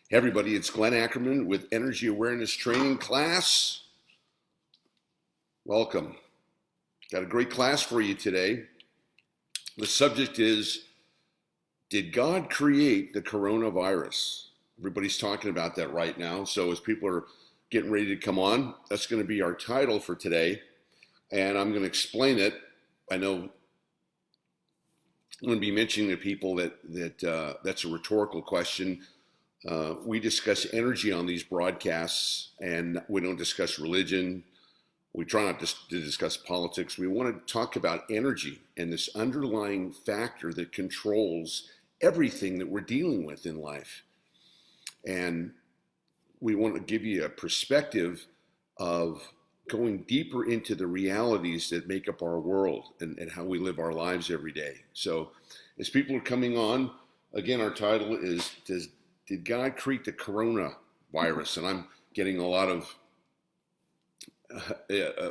Hey everybody, it's Glenn Ackerman with Energy Awareness Training Class. Welcome. Got a great class for you today. The subject is, did God create the coronavirus? Everybody's talking about that right now. So as people are getting ready to come on, that's going to be our title for today. And I'm going to explain it. I know I'm going to be mentioning to people that that's a rhetorical question. We discuss energy on these broadcasts, and we don't discuss religion. We try not to discuss politics. We want to talk about energy and this underlying factor that controls everything that we're dealing with in life. And we want to give you a perspective of going deeper into the realities that make up our world and how we live our lives every day. So as people are coming on, again, our title is, did God create the coronavirus? And I'm getting a lot of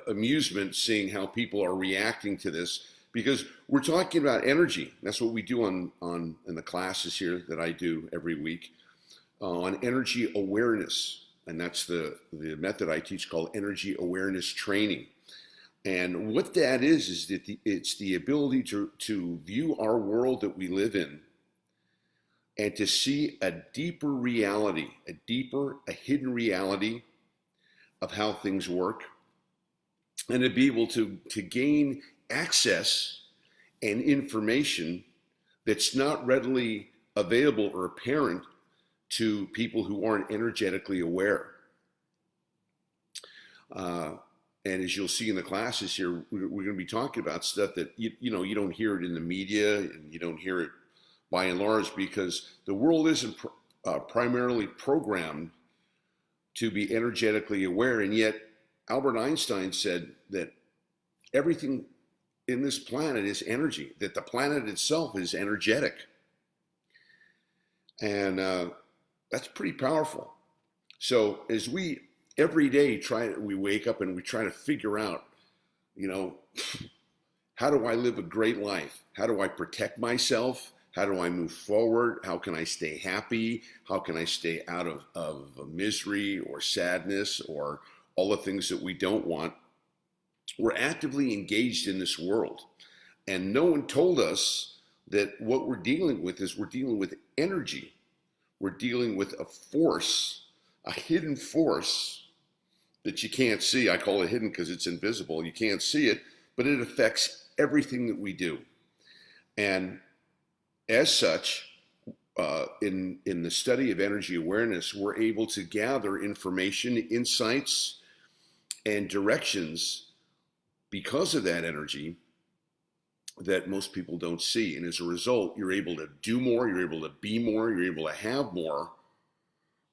amusement seeing how people are reacting to this, because we're talking about energy. That's what we do in the classes here that I do every week on energy awareness. And that's the method I teach called energy awareness training. And what that is that it's the ability to view our world that we live in and to see a deeper reality, a hidden reality of how things work, and to be able to gain access and information that's not readily available or apparent to people who aren't energetically aware. And as you'll see in the classes here, we're going to be talking about stuff that you don't hear it in the media, and you don't hear it by and large, because the world isn't primarily programmed to be energetically aware. And yet Albert Einstein said that everything in this planet is energy, that the planet itself is energetic. And that's pretty powerful. So as we every day we wake up and we try to figure out, how do I live a great life? How do I protect myself? How do I move forward? How can I stay happy? How can I stay out of misery or sadness or all the things that we don't want? We're actively engaged in this world. And no one told us that what we're dealing with is we're dealing with energy. We're dealing with a force, a hidden force that you can't see. I call it hidden because it's invisible. You can't see it, but it affects everything that we do. And as such, in the study of energy awareness, we're able to gather information, insights, and directions because of that energy that most people don't see. And as a result, you're able to do more, you're able to be more, you're able to have more,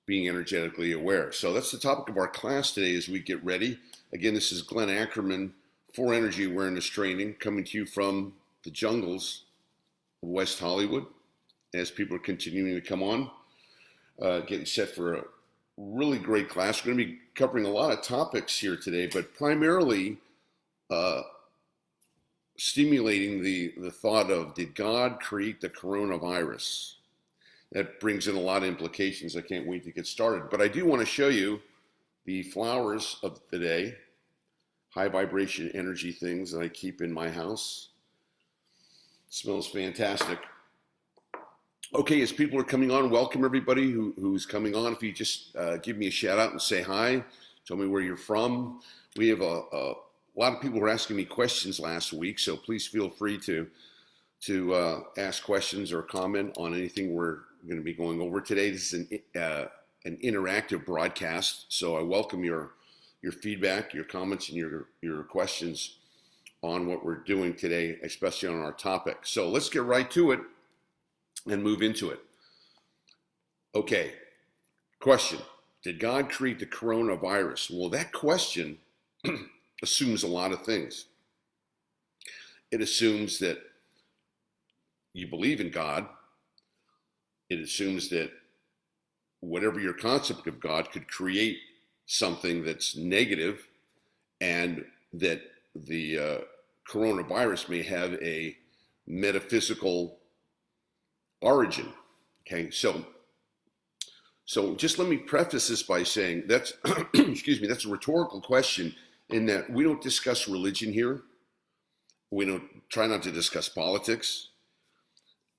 being energetically aware. So that's the topic of our class today as we get ready. Again, this is Glenn Ackerman for Energy Awareness Training, coming to you from the jungles of West Hollywood. As people are continuing to come on, getting set for a really great class. We're going to be covering a lot of topics here today, but primarily stimulating the thought of, did God create the coronavirus? That brings in a lot of implications. I can't wait to get started. But I do want to show you the flowers of the day, high vibration energy things that I keep in my house. Smells fantastic. Okay, as people are coming on, welcome everybody who's coming on. If you just give me a shout out and say hi, tell me where you're from. We have a lot of people were asking me questions last week, so please feel free to ask questions or comment on anything we're going to be going over today. This is an interactive broadcast, so I welcome your feedback, your comments, and your questions on what we're doing today, especially on our topic. So let's get right to it and move into it. Okay, question. Did God create the coronavirus? Well, that question assumes a lot of things. It assumes that you believe in God. It assumes that whatever your concept of God could create something that's negative, and that the coronavirus may have a metaphysical origin. Okay, so So just let me preface this by saying that's, excuse me, that's a rhetorical question in that we don't discuss religion here. We don't try not to discuss politics.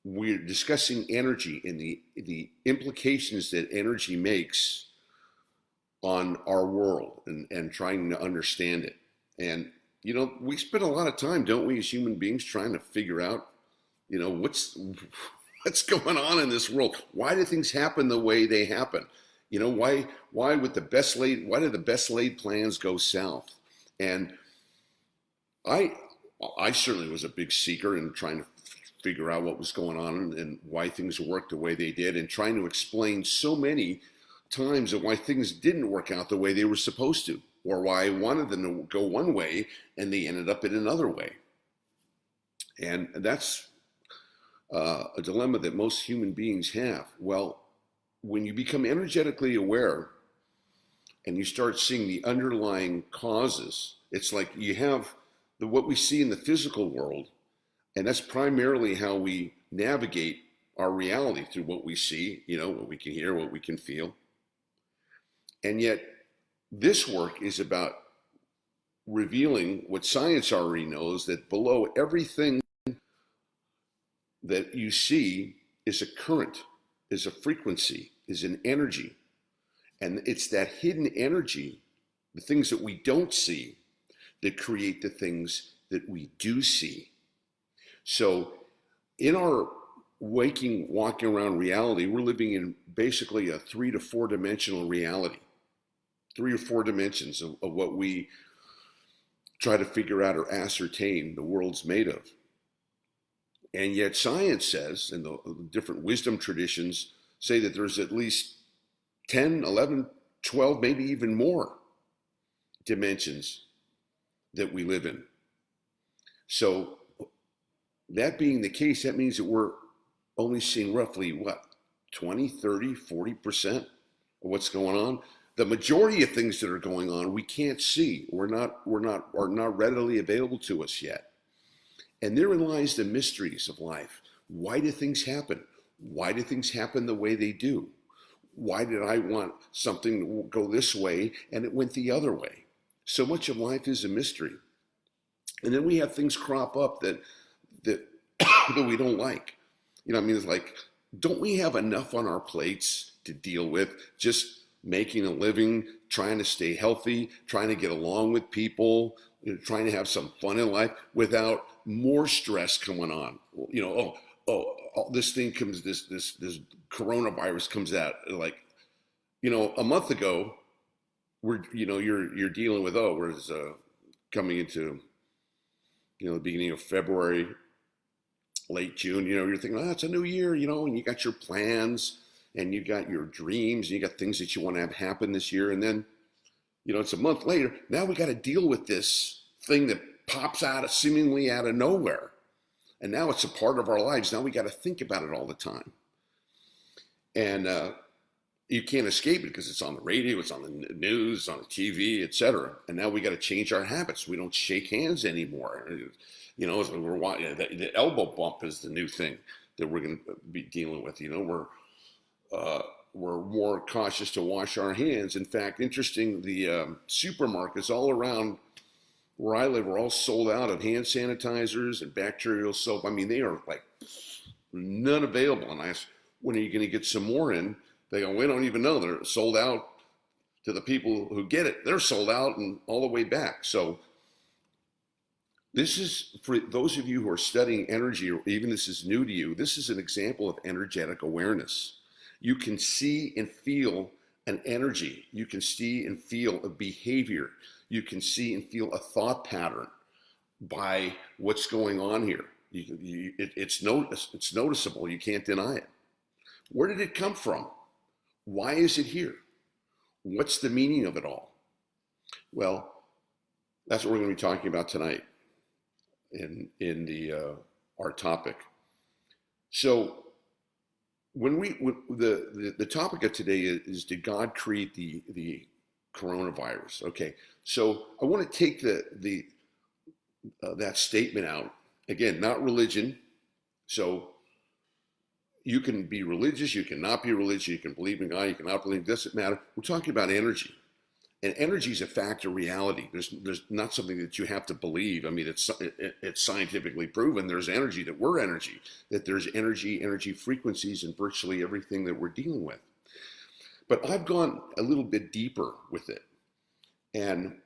We're discussing energy and the implications that energy makes on our world and trying to understand it. And, we spend a lot of time, don't we, as human beings, trying to figure out, what's going on in this world? Why do things happen the way they happen? Why did the best laid plans go south? And I certainly was a big seeker in trying to figure out what was going on and why things worked the way they did, and trying to explain so many times of why things didn't work out the way they were supposed to, or why I wanted them to go one way and they ended up in another way. And that's a dilemma that most human beings have. Well, when you become energetically aware and you start seeing the underlying causes, it's like you have what we see in the physical world, and that's primarily how we navigate our reality, through what we see, what we can hear, what we can feel. And yet this work is about revealing what science already knows, that below everything that you see is a current, is a frequency, is an energy. And it's that hidden energy, the things that we don't see, that create the things that we do see. So in our walking around reality, we're living in basically a 3 to 4 dimensional reality, 3 or 4 dimensions of what we try to figure out or ascertain the world's made of. And yet science says, and the different wisdom traditions say, that there's at least 10, 11, 12, maybe even more dimensions that we live in. So that being the case, that means that we're only seeing roughly 20, 30, 40% of what's going on. The majority of things that are going on, we can't see. Are not readily available to us yet. And therein lies the mysteries of life. Why do things happen? Why do things happen the way they do? Why did I want something to go this way and it went the other way? So much of life is a mystery. And then we have things crop up that that we don't like. It's like, don't we have enough on our plates to deal with, just making a living, trying to stay healthy, trying to get along with people, trying to have some fun in life without more stress coming on? This thing comes, this coronavirus comes out. Like, a month ago, you're dealing with, whereas coming into, the beginning of February, late June, you're thinking, it's a new year, and you got your plans and you got your dreams and you got things that you want to have happen this year. And then, it's a month later. Now we got to deal with this thing that pops out seemingly out of nowhere. And now it's a part of our lives. Now we got to think about it all the time. And you can't escape it because it's on the radio, it's on the news, it's on the TV, etc. And now we got to change our habits. We don't shake hands anymore. As we're watching, the elbow bump is the new thing that we're going to be dealing with. We're more cautious to wash our hands. In fact, interesting, the supermarkets all around where I live are all sold out of hand sanitizers and bacterial soap. I mean, they are like none available. And I asked, when are you going to get some more in? They go, we don't even know. They're sold out. To the people who get it, they're sold out and all the way back. So this is, for those of you who are studying energy, or even this is new to you, this is an example of energetic awareness. You can see and feel an energy. You can see and feel a behavior. You can see and feel a thought pattern by what's going on here. It's noticeable. You can't deny it. Where did it come from? Why is it here? What's the meaning of it all? Well, that's what we're going to be talking about tonight in our topic. So the topic of today is, did God create the coronavirus? Okay, so I want to take that statement out again, not religion. So You can be religious, you cannot be religious, you can believe in God, you cannot believe, it doesn't matter. We're talking about energy. And energy is a fact of reality. There's not something that you have to believe. I mean, it's scientifically proven. There's energy, that we're energy, that there's energy frequencies in virtually everything that we're dealing with. But I've gone a little bit deeper with it. And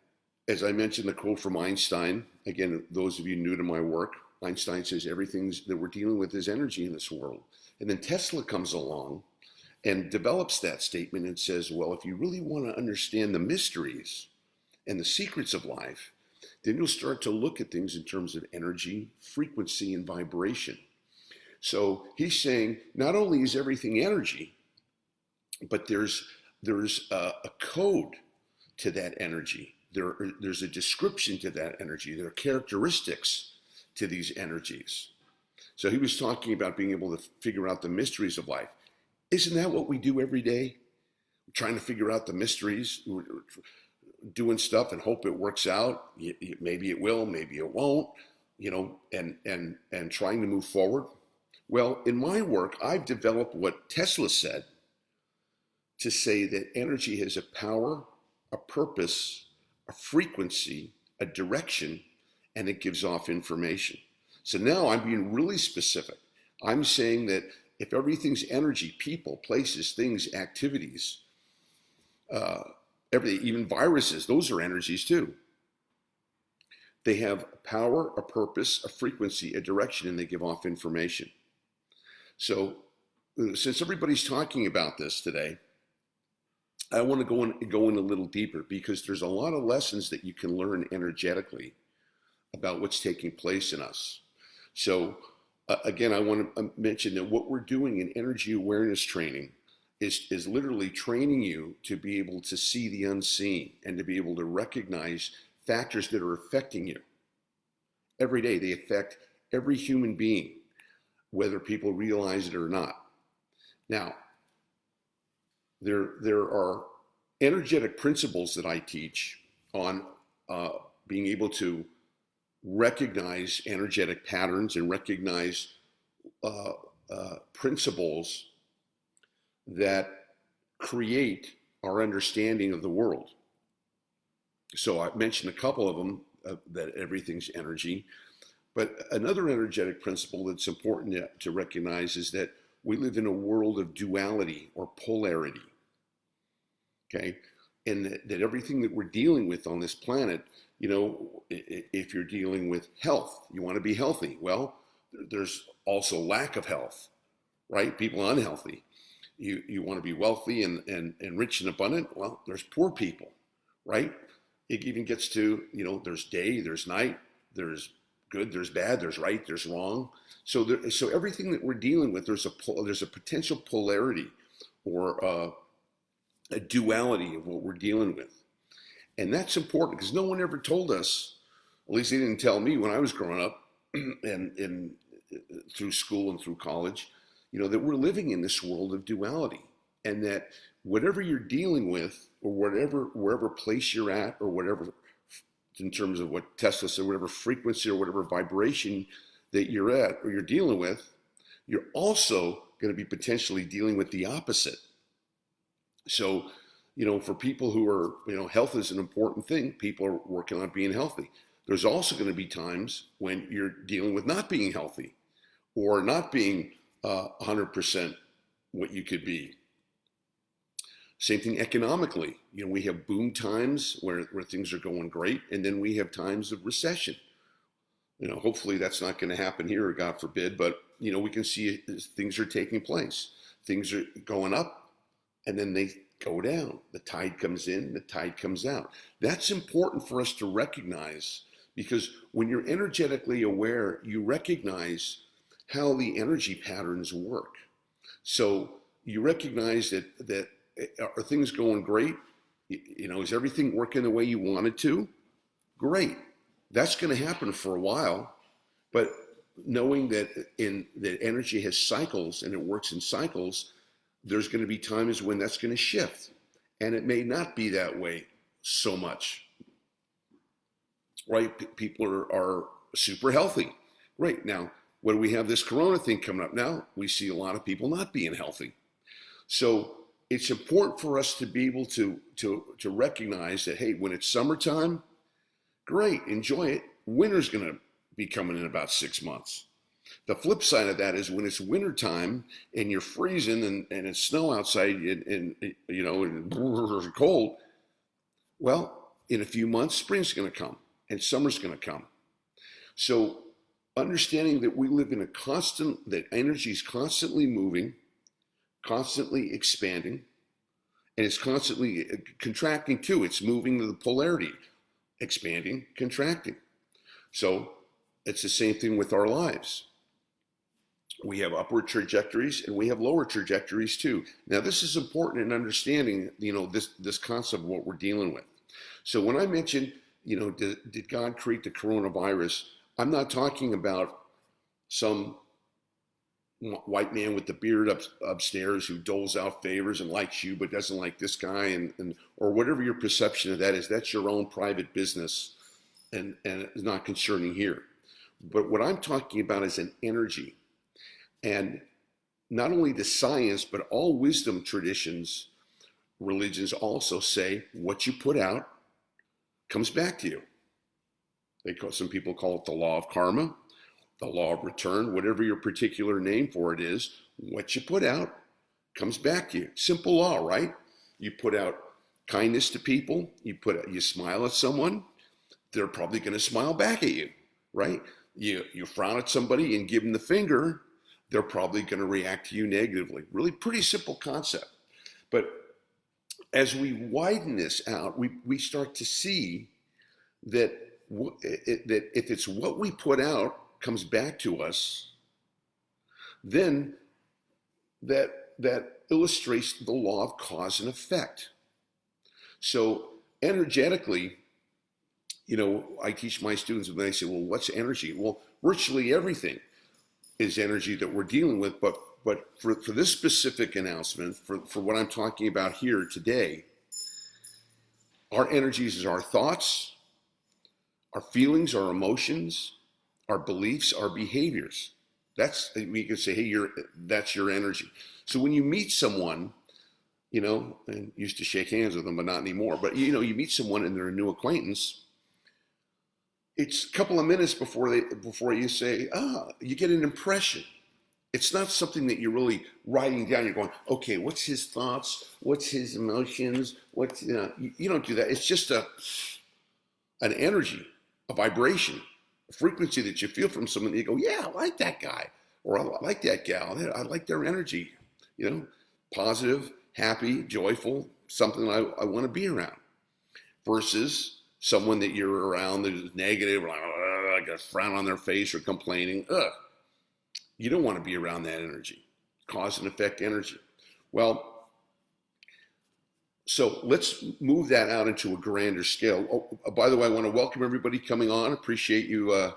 as I mentioned, the quote from Einstein, again, those of you new to my work, Einstein says everything that we're dealing with is energy in this world. And then Tesla comes along and develops that statement and says, well, if you really want to understand the mysteries and the secrets of life, then you'll start to look at things in terms of energy, frequency, and vibration. So he's saying not only is everything energy, but there's a code to that energy. There's a description to that energy. There are characteristics to these energies. So he was talking about being able to figure out the mysteries of life. Isn't that what we do every day? We're trying to figure out the mysteries, we're doing stuff and hope it works out. Maybe it will, maybe it won't, and trying to move forward. Well, in my work, I've developed what Tesla said to say that energy has a power, a purpose, a frequency, a direction, and it gives off information. So now I'm being really specific. I'm saying that if everything's energy, people, places, things, activities, everything, even viruses, those are energies too. They have a power, a purpose, a frequency, a direction, and they give off information. So since everybody's talking about this today, I want to go in a little deeper, because there's a lot of lessons that you can learn energetically about what's taking place in us. So again, I want to mention that what we're doing in energy awareness training is literally training you to be able to see the unseen and to be able to recognize factors that are affecting you. Every day, they affect every human being, whether people realize it or not. Now, there are energetic principles that I teach on being able to recognize energetic patterns and recognize principles that create our understanding of the world. So I mentioned a couple of them, that everything's energy. But another energetic principle that's important to recognize is that we live in a world of duality or polarity. Okay? And that everything that we're dealing with on this planet, if you're dealing with health, you want to be healthy. Well, there's also lack of health, right? People are unhealthy. You want to be wealthy and rich and abundant. Well, there's poor people, right? It even gets to, there's day, there's night, there's good, there's bad, there's right, there's wrong. So everything that we're dealing with, there's a potential polarity or a duality of what we're dealing with. And that's important, because no one ever told us, at least they didn't tell me when I was growing up and through school and through college, that we're living in this world of duality, and that whatever you're dealing with, or wherever place you're at, or whatever, in terms of what Tesla said, whatever frequency or whatever vibration that you're at or you're dealing with, you're also going to be potentially dealing with the opposite. So, for people who are, health is an important thing. People are working on being healthy. There's also going to be times when you're dealing with not being healthy or not being 100% what you could be. Same thing economically. We have boom times where things are going great, and then we have times of recession. Hopefully that's not going to happen here, God forbid, but, we can see things are taking place. Things are going up, and then they go down. The tide comes in, the tide comes out. That's important for us to recognize, because when you're energetically aware, you recognize how the energy patterns work. So you recognize that are things going great? Is everything working the way you want it to? Great. That's going to happen for a while, but knowing that energy has cycles and it works in cycles, there's going to be times when that's going to shift, and it may not be that way so much. Right? People are super healthy. Right. Now, when we have this corona thing coming up now, we see a lot of people not being healthy. So it's important for us to be able to recognize that, hey, when it's summertime, great, enjoy it. Winter's going to be coming in about 6 months. The flip side of that is when it's wintertime and you're freezing and it's snow outside and you know, and cold, well, in a few months, spring's going to come and summer's going to come. So understanding that we live in that energy is constantly moving, constantly expanding, and it's constantly contracting too. It's moving to the polarity, expanding, contracting. So it's the same thing with our lives. We have upward trajectories and we have lower trajectories too. Now this is important in understanding, you know, this concept of what we're dealing with. So when I mentioned, you know, did God create the coronavirus? I'm not talking about some white man with the beard upstairs who doles out favors and likes you but doesn't like this guy, and or whatever your perception of that is. That's your own private business and it's not concerning here. But what I'm talking about is an energy. And not only the science, but all wisdom traditions, religions also say what you put out comes back to you. Some people call it the law of karma, the law of return, whatever your particular name for it is. What you put out comes back to you. Simple law, right? You put out kindness to people, you smile at someone, they're probably going to smile back at you, right? You frown at somebody and give them the finger, they're probably going to react to you negatively. Really pretty simple concept. But as we widen this out, we start to see that if it's what we put out comes back to us, then that illustrates the law of cause and effect. So energetically, you know, I teach my students when they say, well, what's energy? Well, virtually everything is energy that we're dealing with, but for this specific announcement, for what I'm talking about here today, our energies is our thoughts, our feelings, our emotions, our beliefs, our behaviors. We can say, hey, that's your energy. So when you meet someone, you know, and used to shake hands with them, but not anymore, but you know, you meet someone and they're a new acquaintance, it's a couple of minutes before you say, you get an impression. It's not something that you're really writing down. You're going, okay, what's his thoughts? What's his emotions? You don't do that. It's just an energy, a vibration, a frequency that you feel from someone. You go, yeah, I like that guy, or I like that gal. I like their energy. You know, positive, happy, joyful, something I want to be around. Versus someone that you're around that is negative, like a frown on their face or complaining. You don't want to be around that energy, cause and effect energy. Well, so let's move that out into a grander scale. Oh, by the way, I want to welcome everybody coming on. Appreciate you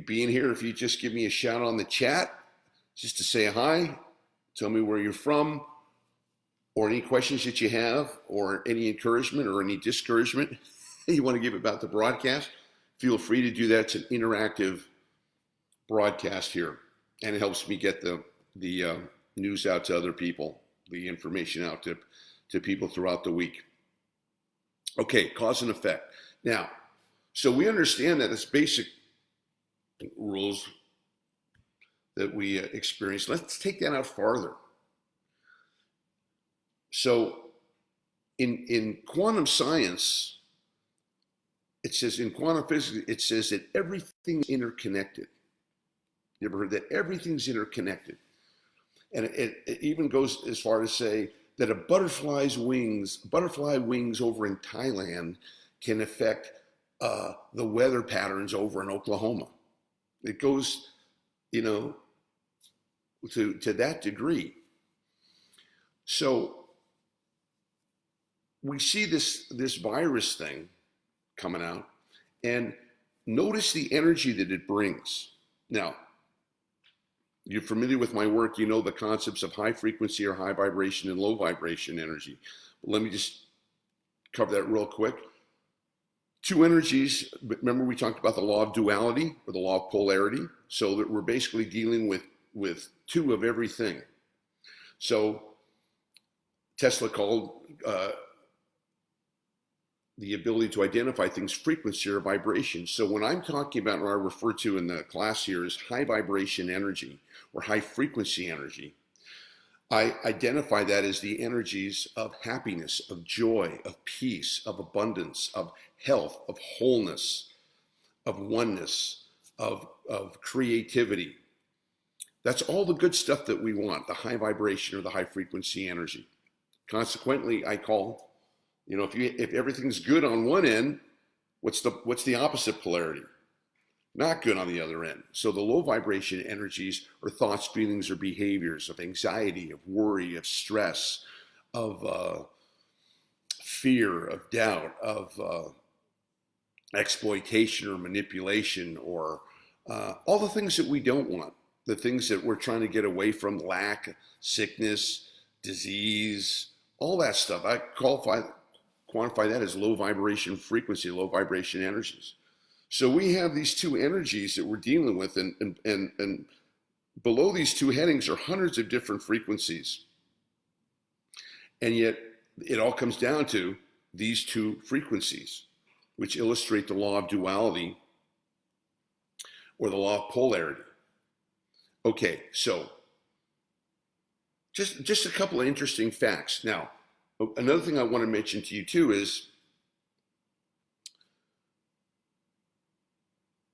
being here. If you just give me a shout on the chat, just to say hi, tell me where you're from, or any questions that you have, or any encouragement or any discouragement you want to give about the broadcast, feel free to do that. It's an interactive broadcast here, and it helps me get the news out to other people, the information out to people throughout the week. Okay, cause and effect. Now, so we understand that it's basic rules that we experience. Let's take that out farther. So in quantum science, it says, in quantum physics, it says that everything's interconnected. You ever heard that? Everything's interconnected. And it even goes as far as say that a butterfly wings over in Thailand can affect the weather patterns over in Oklahoma. It goes, you know, to that degree. So we see this virus thing coming out, and notice the energy that it brings. Now, you're familiar with my work, you know the concepts of high frequency or high vibration and low vibration energy. But let me just cover that real quick. two energies. Remember we talked about the law of duality or the law of polarity, so that we're basically dealing with two of everything. So Tesla called the ability to identify things frequency or vibration. So when I'm talking about what I refer to in the class here as high vibration energy or high frequency energy, I identify that as the energies of happiness, of joy, of peace, of abundance, of health, of wholeness, of oneness, of creativity. That's all the good stuff that we want, the high vibration or the high frequency energy. Consequently, I call, if everything's good on one end, what's the opposite polarity? Not good on the other end. So the low vibration energies are thoughts, feelings, or behaviors of anxiety, of worry, of stress, of fear, of doubt, of exploitation or manipulation, or all the things that we don't want, the things that we're trying to get away from, lack, sickness, disease, all that stuff. I quantify that as low vibration frequency, low vibration energies. So we have these two energies that we're dealing with, and below these two headings are hundreds of different frequencies. And yet it all comes down to these two frequencies, which illustrate the law of duality or the law of polarity. Okay, so just a couple of interesting facts. Now, another thing I want to mention to you too is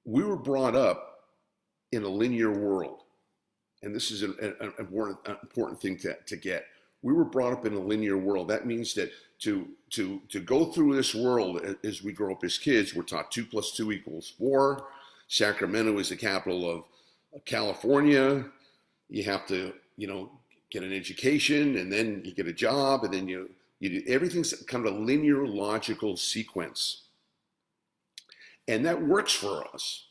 we were brought up in a linear world, and this is an important thing to get. We were brought up in a linear world. That means that to go through this world as we grow up as kids, we're taught 2 + 2 = 4. Sacramento is the capital of California. You have to, get an education, and then you get a job, and then you do everything's kind of a linear, logical sequence. And that works for us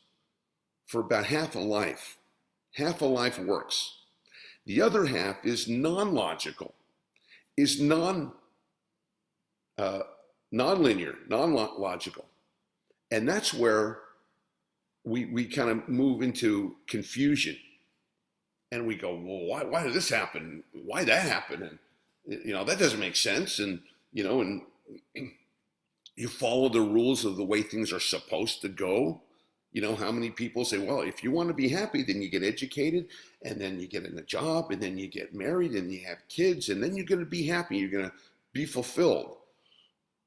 for about half a life. Half a life works. The other half is non-logical, is non-linear, non-logical. And that's where we kind of move into confusion. And we go, well, why did this happen? Why that happen? And, that doesn't make sense. And, and you follow the rules of the way things are supposed to go. How many people say, well, if you want to be happy, then you get educated, and then you get in a job, and then you get married, and you have kids, and then you're going to be happy. You're going to be fulfilled.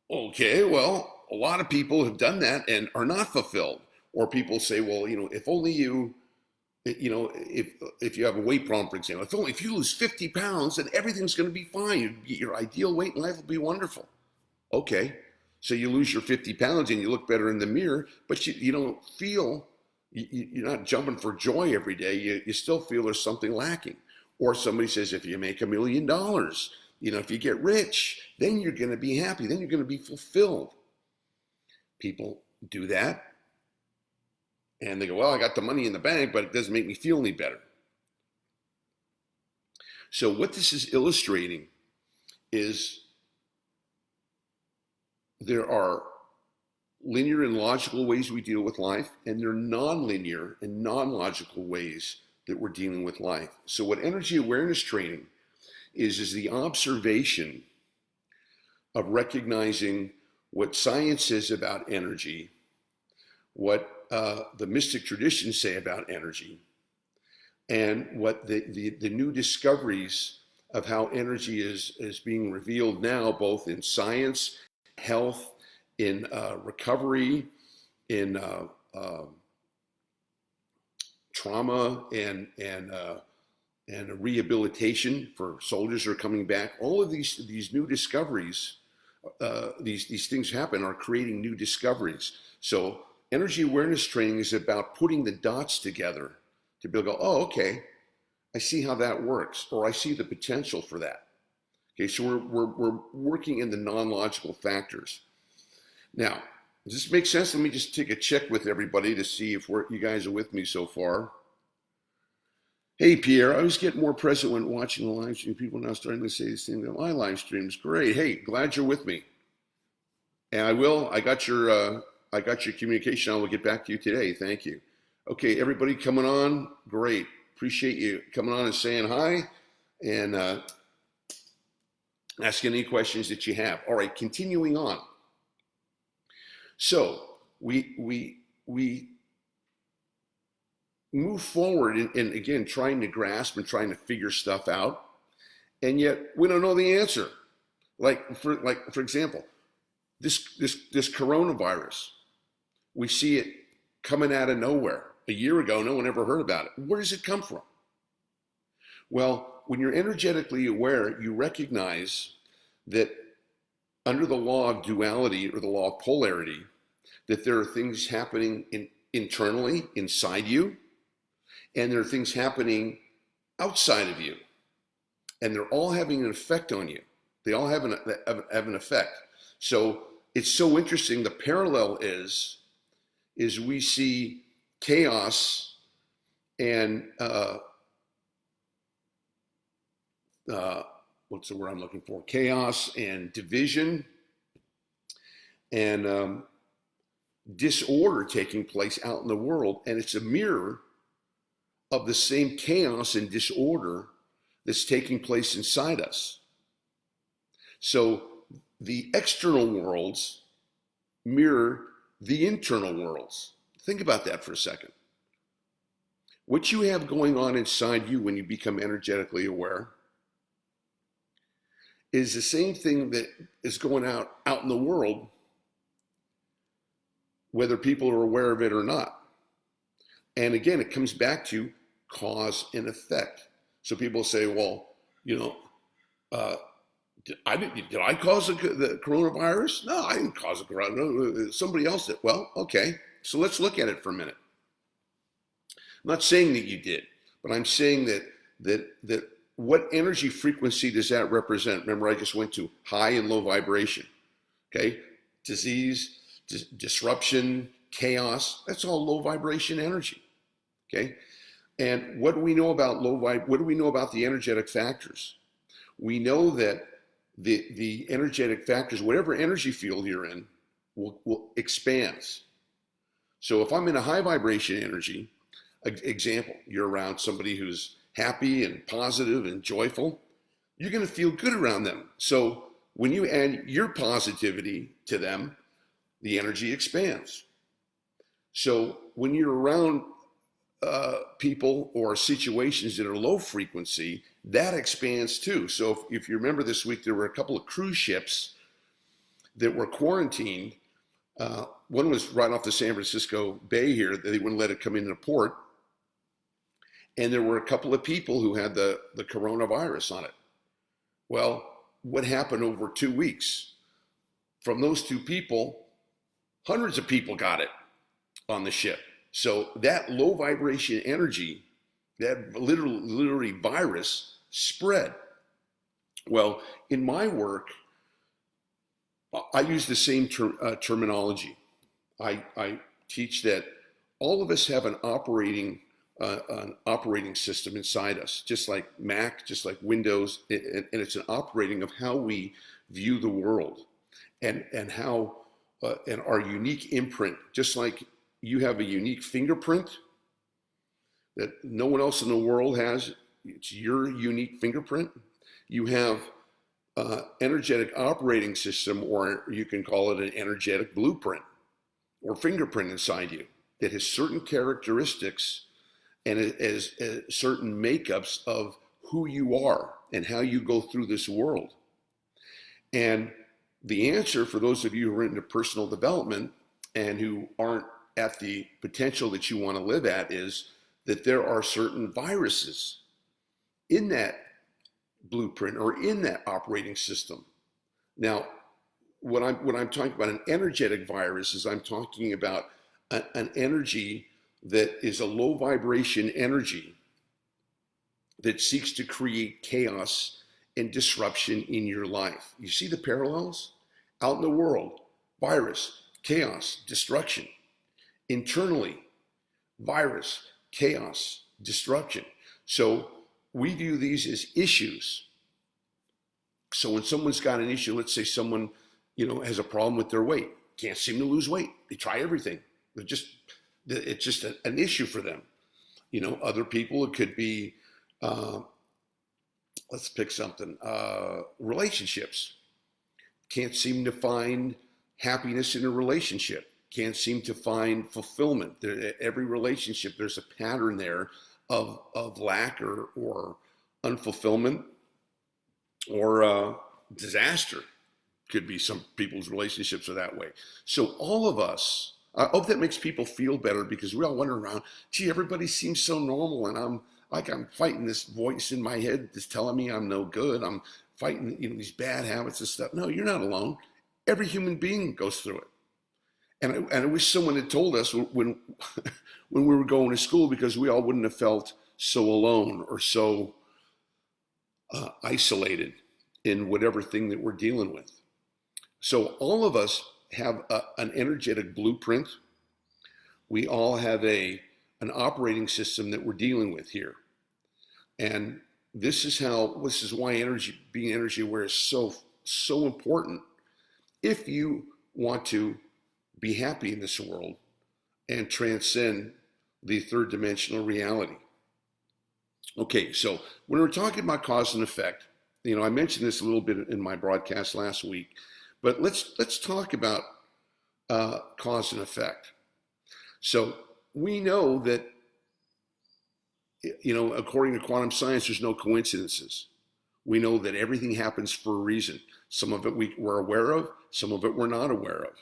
Okay, well, a lot of people have done that and are not fulfilled. Or people say, well, if only you, if you have a weight problem, for example, if you lose 50 pounds, then everything's going to be fine. You get your ideal weight in life will be wonderful. Okay. So you lose your 50 pounds and you look better in the mirror, but you don't feel, you're not jumping for joy every day. You still feel there's something lacking. Or somebody says, if you make $1 million, if you get rich, then you're going to be happy. Then you're going to be fulfilled. People do that. And they go, well, I got the money in the bank, but it doesn't make me feel any better. So what this is illustrating is there are linear and logical ways we deal with life, and there are non-linear and non-logical ways that we're dealing with life. So what energy awareness training is the observation of recognizing what science says about energy, what the mystic traditions say about energy, and what the new discoveries of how energy is being revealed now, both in science, health, in recovery, in trauma, and rehabilitation for soldiers who are coming back. All of these new discoveries, these things happen, are creating new discoveries. So energy awareness training is about putting the dots together to be able to go, oh, okay, I see how that works, or I see the potential for that. Okay, so we're working in the non-logical factors. Now, does this make sense? Let me just take a check with everybody to see if you guys are with me so far. Hey, Pierre, I always get more present when watching the live stream. People now starting to say this thing that my live stream is great. Hey, glad you're with me. And I got your I got your communication. I will get back to you today. Thank you. Okay, everybody coming on, great. Appreciate you coming on and saying hi and asking any questions that you have. All right, continuing on. So we move forward and again trying to grasp and trying to figure stuff out, and yet we don't know the answer. Like for example, this coronavirus, we see it coming out of nowhere. A year ago, no one ever heard about it. Where does it come from? Well, when you're energetically aware, you recognize that under the law of duality or the law of polarity, that there are things happening internally inside you, and there are things happening outside of you, and they're all having an effect on you. They all have an effect. So it's so interesting. The parallel is we see chaos and what's the word I'm looking for? Chaos and division and disorder taking place out in the world, and it's a mirror of the same chaos and disorder that's taking place inside us. So the external worlds mirror the internal worlds. Think about that for a second. What you have going on inside you when you become energetically aware is the same thing that is going out in the world, whether people are aware of it or not. And again, it comes back to cause and effect. So people say, well, did I cause the coronavirus? No, I didn't cause the coronavirus. Somebody else did. Well, okay. So let's look at it for a minute. I'm not saying that you did, but I'm saying that what energy frequency does that represent? Remember, I just went to high and low vibration. Okay, disease, disruption, chaos. That's all low vibration energy. Okay, and what do we know about what do we know about the energetic factors? We know that the energetic factors, whatever energy field you're in, will expands. So if I'm in a high vibration energy, example, you're around somebody who's happy and positive and joyful, you're going to feel good around them. So when you add your positivity to them, the energy expands. So when you're around people or situations that are low frequency, that expands too. So if you remember this week, there were a couple of cruise ships that were quarantined. One was right off the San Francisco Bay here. They wouldn't let it come into port. And there were a couple of people who had the coronavirus on it. Well, what happened over 2 weeks? From those two people, hundreds of people got it on the ship. So that low vibration energy, that literally virus spread. Well, in my work, I use the same terminology. I teach that all of us have an operating system inside us, just like Mac, just like Windows, and it's an operating of how we view the world and how and our unique imprint. Just like you have a unique fingerprint that no one else in the world has, it's your unique fingerprint. You have energetic operating system, or you can call it an energetic blueprint or fingerprint inside you that has certain characteristics and as certain makeups of who you are and how you go through this world. And the answer for those of you who are into personal development and who aren't at the potential that you want to live at is that there are certain viruses in that blueprint or in that operating system. Now, when I'm talking about an energetic virus is I'm talking about an energy that is a low vibration energy that seeks to create chaos and disruption in your life. You see the parallels? Out in the world, virus, chaos, destruction. Internally, virus, chaos, destruction. So we view these as issues. So when someone's got an issue, let's say someone, has a problem with their weight. can't seem to lose weight. They try everything. It's just an issue for them. Other people, it could be, let's pick something, relationships. Can't seem to find happiness in a relationship. Can't seem to find fulfillment. Every relationship, there's a pattern there of lack or unfulfillment or disaster. Could be some people's relationships are that way. So all of us, I hope that makes people feel better, because we all wonder around, gee, everybody seems so normal, and I'm fighting this voice in my head that's telling me I'm no good. I'm fighting, these bad habits and stuff. No, you're not alone. Every human being goes through it. And I wish someone had told us when when we were going to school, because we all wouldn't have felt so alone or so isolated in whatever thing that we're dealing with. So all of us have an energetic blueprint. We all have an operating system that we're dealing with here. And this is why being energy aware is so important if you want to be happy in this world and transcend the third dimensional reality. Okay, so when we're talking about cause and effect, I mentioned this a little bit in my broadcast last week, but let's talk about cause and effect. So we know that, according to quantum science, there's no coincidences. We know that everything happens for a reason. Some of it we're aware of, some of it we're not aware of.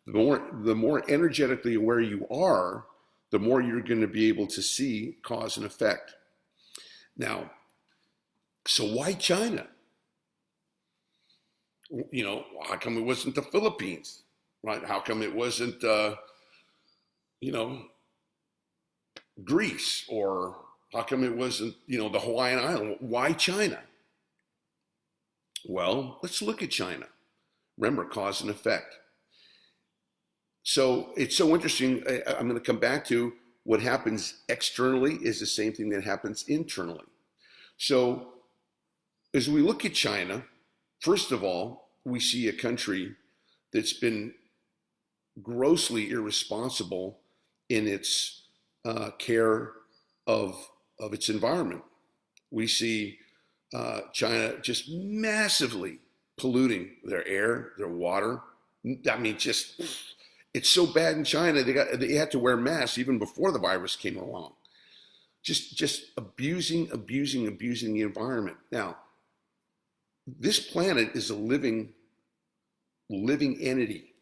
The more energetically aware you are, the more you're going to be able to see cause and effect. Now, so why China? How come it wasn't the Philippines, right? How come it wasn't, Greece? Or how come it wasn't, the Hawaiian Island? Why China? Well, let's look at China. Remember, cause and effect. So it's so interesting. I'm going to come back to what happens externally is the same thing that happens internally. So as we look at China, first of all, we see a country that's been grossly irresponsible in its care of its environment. We see China just massively polluting their air, their water. I mean, it's so bad in China, they had to wear masks even before the virus came along. Just abusing the environment. Now, this planet is a living entity.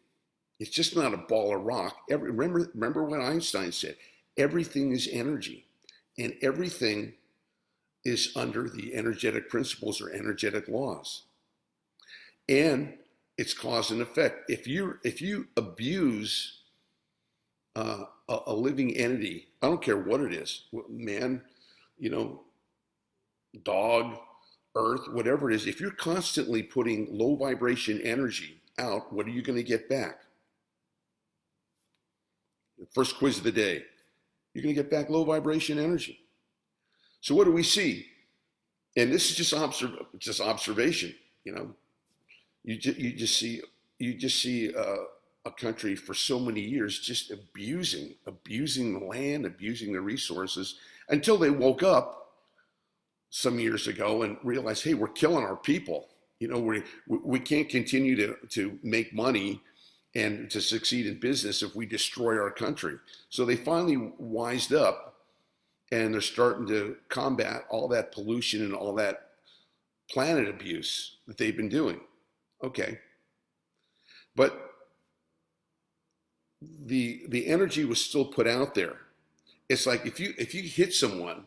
It's just not a ball of rock. Remember what Einstein said, everything is energy, and everything is under the energetic principles or energetic laws. And it's cause and effect. If you abuse a living entity, I don't care what it is, man, dog, earth, whatever it is, if you're constantly putting low vibration energy out, what are you going to get back? The first quiz of the day, you're going to get back low vibration energy. So what do we see? And this is just observation. You just see a country for so many years just abusing the land, abusing the resources, until they woke up some years ago and realized, hey, we're killing our people. We can't continue to make money and to succeed in business if we destroy our country. So they finally wised up, and they're starting to combat all that pollution and all that planet abuse that they've been doing. Okay. But the energy was still put out there. It's like if you hit someone,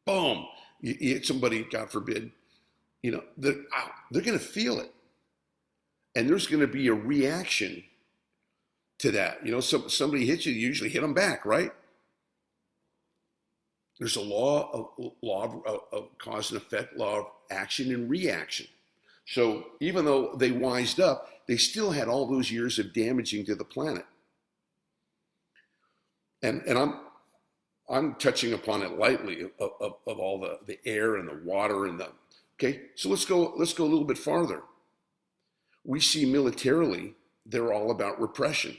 boom, you hit somebody, God forbid, they're going to feel it. And there's going to be a reaction to that. Somebody hits you, you usually hit them back, right? There's a law of cause and effect, law of action and reaction. So even though they wised up, they still had all those years of damaging to the planet. And I'm touching upon it lightly of all the air and the water and okay. So let's go a little bit farther. We see militarily they're all about repression.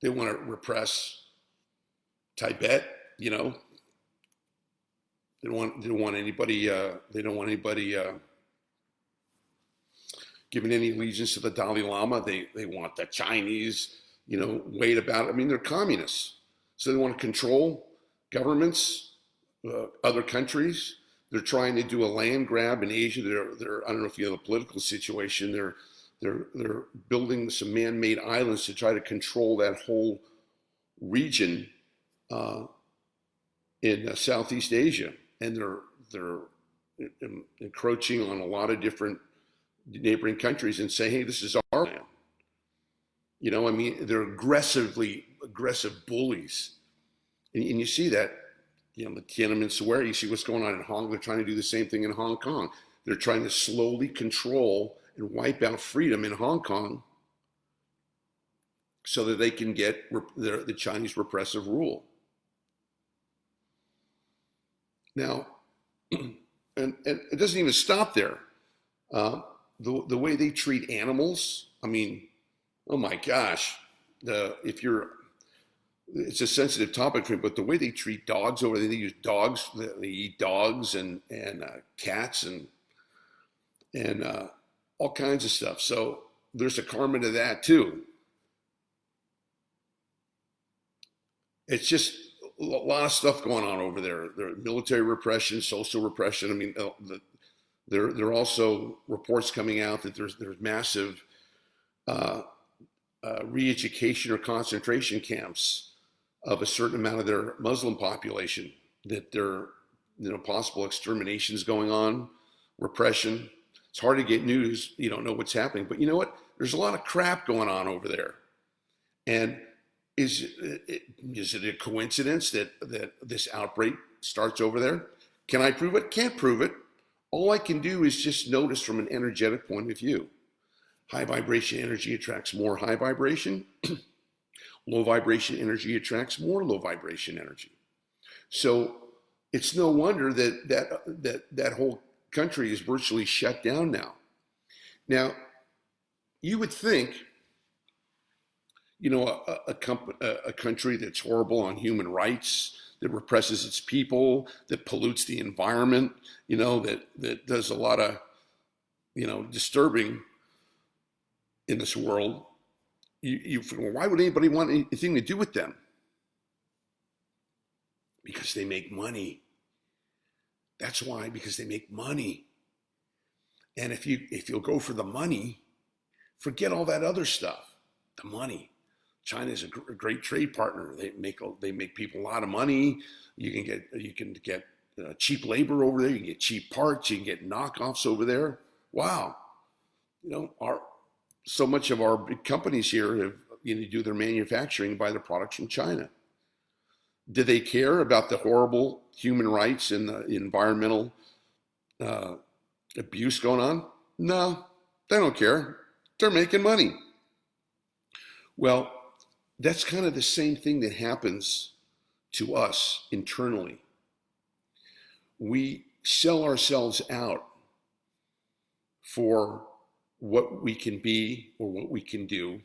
They want to repress Tibet, you know. They don't want anybody giving any allegiance to the Dalai Lama. They want the Chinese, you know, weight about it. I mean, they're communists, so they want to control governments, other countries. They're trying to do a land grab in Asia. They're I don't know if you know the political situation. They're building some man-made islands to try to control that whole region in Southeast Asia, and they're encroaching on a lot of different neighboring countries and say, hey, this is our land. You know, I mean, they're aggressive bullies. And you see that, you know, the Tiananmen Square, you see what's going on in Hong Kong. They're trying to do the same thing in Hong Kong. They're trying to slowly control and wipe out freedom in Hong Kong so that they can get the Chinese repressive rule. Now, and it doesn't even stop there. The way they treat animals, I mean, oh my gosh, it's a sensitive topic for me, but the way they treat dogs over there, they use dogs, they eat dogs and cats and all kinds of stuff. So there's a karma to that too. It's just a lot of stuff going on over there. There military repression, social repression. I mean, there are also reports coming out that there's massive re-education or concentration camps of a certain amount of their Muslim population, that there are, you know, possible exterminations going on, repression. It's hard to get news. You don't know what's happening. But you know what? There's a lot of crap going on over there. And is it a coincidence that this outbreak starts over there? Can I prove it? Can't prove it. All I can do is just notice from an energetic point of view. High vibration energy attracts more high vibration. Low vibration energy attracts more low vibration energy. So it's no wonder that whole country is virtually shut down now. Now, you would think, you know, a country that's horrible on human rights, that represses its people, that pollutes the environment, you know, that does a lot of, you know, disturbing in this world. Why would anybody want anything to do with them? Because they make money. That's why, because they make money. And if you'll go for the money, forget all that other stuff. The money. China is a great trade partner. They make people a lot of money. You can get cheap labor over there. You can get cheap parts. You can get knockoffs over there. Wow, you know, so much of our big companies here have, you know, do their manufacturing by the products from China. Do they care about the horrible human rights and the environmental abuse going on? No, they don't care. They're making money. Well, that's kind of the same thing that happens to us internally. We sell ourselves out for what we can be or what we can do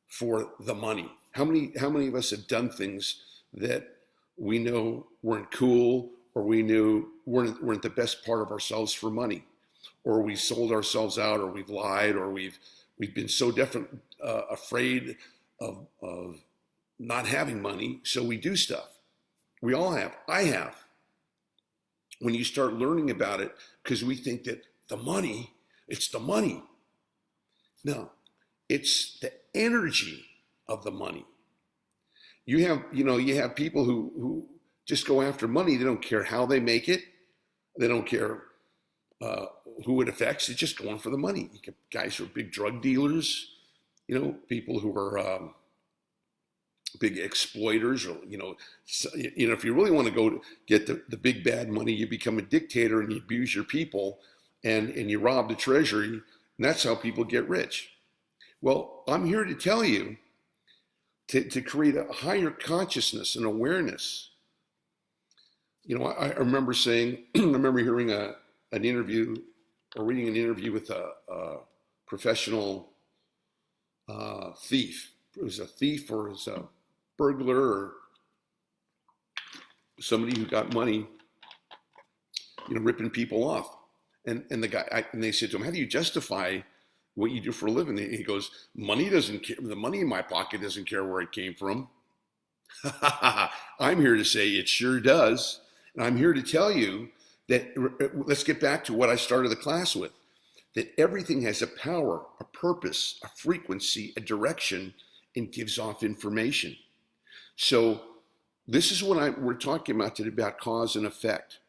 for the money. How many of us have done things that we know weren't cool, or we knew weren't the best part of ourselves for money, or we sold ourselves out, or we've lied, or we've been so afraid of not having money, so we do stuff. We all have. I have. When you start learning about it, because we think that it's the money. No, it's the energy of the money. You have people who just go after money. They don't care how they make it. They don't care who it affects. They're just going for the money. You get guys who are big drug dealers, you know, people who are big exploiters, or, you know, if you really want to go get the big bad money, you become a dictator and you abuse your people and you rob the treasury, and that's how people get rich. Well, I'm here to tell you to create a higher consciousness and awareness. You know, I remember saying, I remember hearing an interview or reading an interview with a professional thief. It was a thief or it was a burglar or somebody who got money, ripping people off. And the guy, and they said to him, "How do you justify what you do for a living?" And he goes, "Money doesn't care. The money in my pocket doesn't care where it came from." I'm here to say it sure does. And I'm here to tell you that, let's get back to what I started the class with, that everything has a power, a purpose, a frequency, a direction, and gives off information. So this is what we're talking about today, about cause and effect.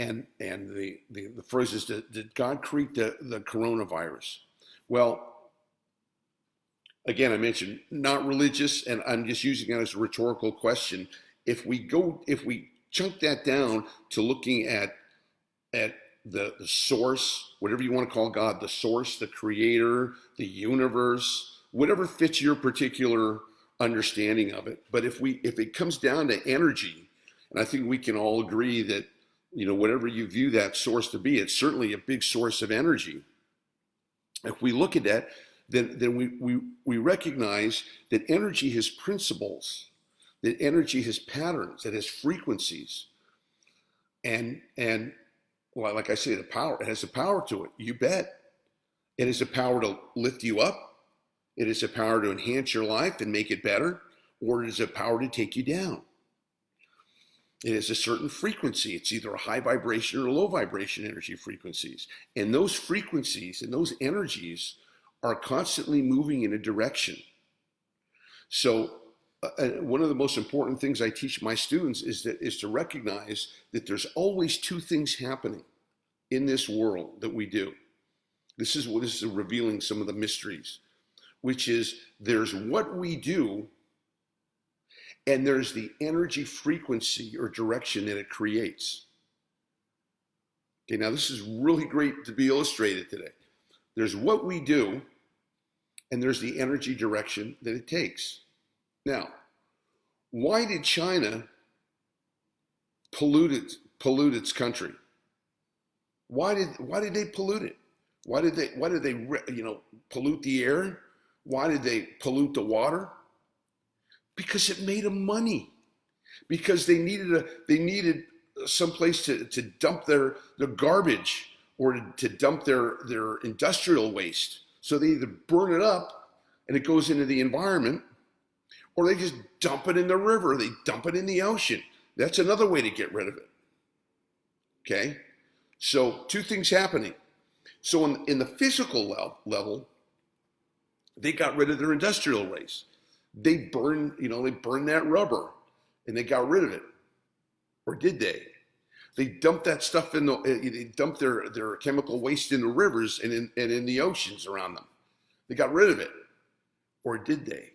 And the phrase is, did God create the coronavirus? Well, again, I mentioned not religious, and I'm just using that as a rhetorical question. If we chunk that down to looking at the source, whatever you want to call God, the source, the creator, the universe, whatever fits your particular understanding of it. But if it comes down to energy, and I think we can all agree that, whatever you view that source to be, it's certainly a big source of energy. If we look at that, then we recognize that energy has principles, that energy has patterns, that has frequencies, and well, like I say, it has a power to it. You bet. It has a power to lift you up. It has a power to enhance your life and make it better, or it has a power to take you down. It has a certain frequency. It's either a high vibration or low vibration energy frequencies. And those frequencies and those energies are constantly moving in a direction. So one of the most important things I teach my students is to recognize that there's always two things happening in this world that we do. This is revealing some of the mysteries, which is there's what we do, and there's the energy frequency or direction that it creates. Okay, now this is really great to be illustrated today. There's what we do, and there's the energy direction that it takes. Now, why did China pollute its country? Why did they pollute it? Why did they pollute the air? Why did they pollute the water? Because it made them money. Because they needed some place to dump their garbage, or to dump their industrial waste. So they either burn it up and it goes into the environment, or they just dump it in the river, they dump it in the ocean. That's another way to get rid of it. Okay? So two things happening. So in the physical level, they got rid of their industrial waste. They burned that rubber and they got rid of it. Or did they? They dumped that stuff they dumped their chemical waste in the rivers and in the oceans around them. They got rid of it. Or did they?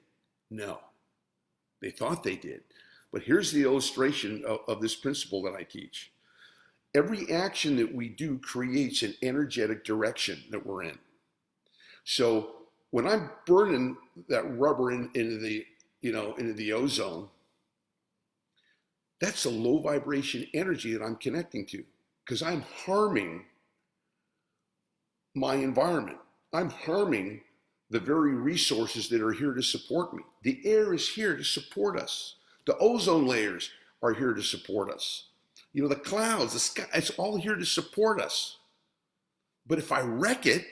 No. They thought they did. But here's the illustration of this principle that I teach. Every action that we do creates an energetic direction that we're in. So when I'm burning that rubber into the ozone, that's a low vibration energy that I'm connecting to, because I'm harming my environment. I'm harming the very resources that are here to support me. The air is here to support us. The ozone layers are here to support us. The clouds, the sky, it's all here to support us. But if I wreck it,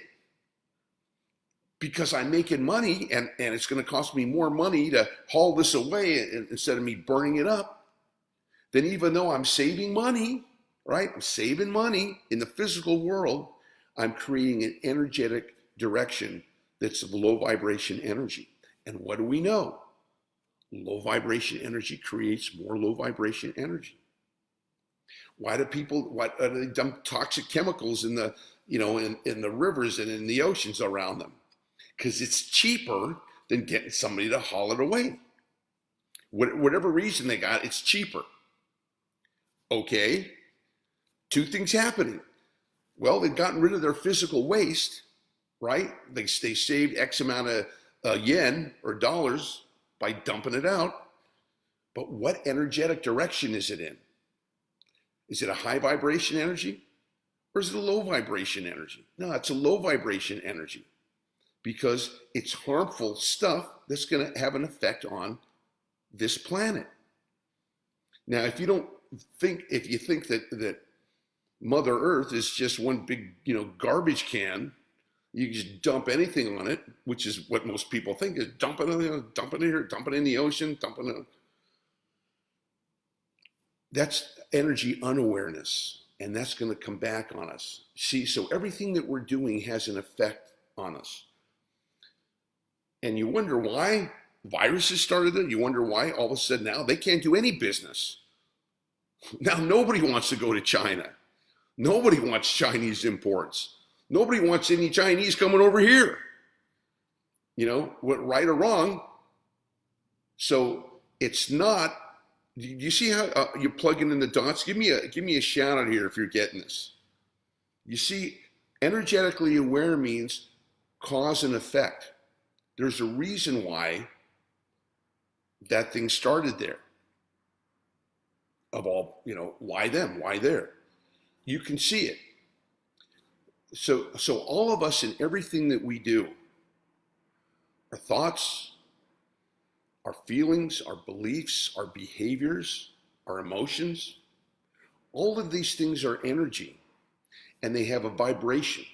because I'm making money and it's going to cost me more money to haul this away instead of me burning it up, then even though I'm saving money, right? I'm saving money in the physical world, I'm creating an energetic direction that's of low vibration energy. And what do we know? Low vibration energy creates more low vibration energy. Why do they dump toxic chemicals in the rivers and in the oceans around them? Because it's cheaper than getting somebody to haul it away. Whatever reason they got, it's cheaper. Okay, two things happening. Well, they've gotten rid of their physical waste, right? They saved X amount of yen or dollars by dumping it out. But what energetic direction is it in? Is it a high vibration energy, or is it a low vibration energy? No, it's a low vibration energy. because it's harmful stuff that's going to have an effect on this planet. Now, if you think that Mother Earth is just one big, garbage can, you can just dump anything on it, which is what most people think, is dump it in here, dump it in the ocean, dump it in. That's energy unawareness, and that's going to come back on us. See, so everything that we're doing has an effect on us. And you wonder why viruses started it. You wonder why all of a sudden now they can't do any business. Now nobody wants to go to China. Nobody wants Chinese imports. Nobody wants any Chinese coming over here. What, right or wrong. So it's not. You see how you're plugging in the dots? Give me a shout out here if you're getting this. You see, energetically aware means cause and effect. There's a reason why that thing started there. Of all, why them? Why there? You can see it. So all of us in everything that we do, our thoughts, our feelings, our beliefs, our behaviors, our emotions, all of these things are energy, and they have a vibration,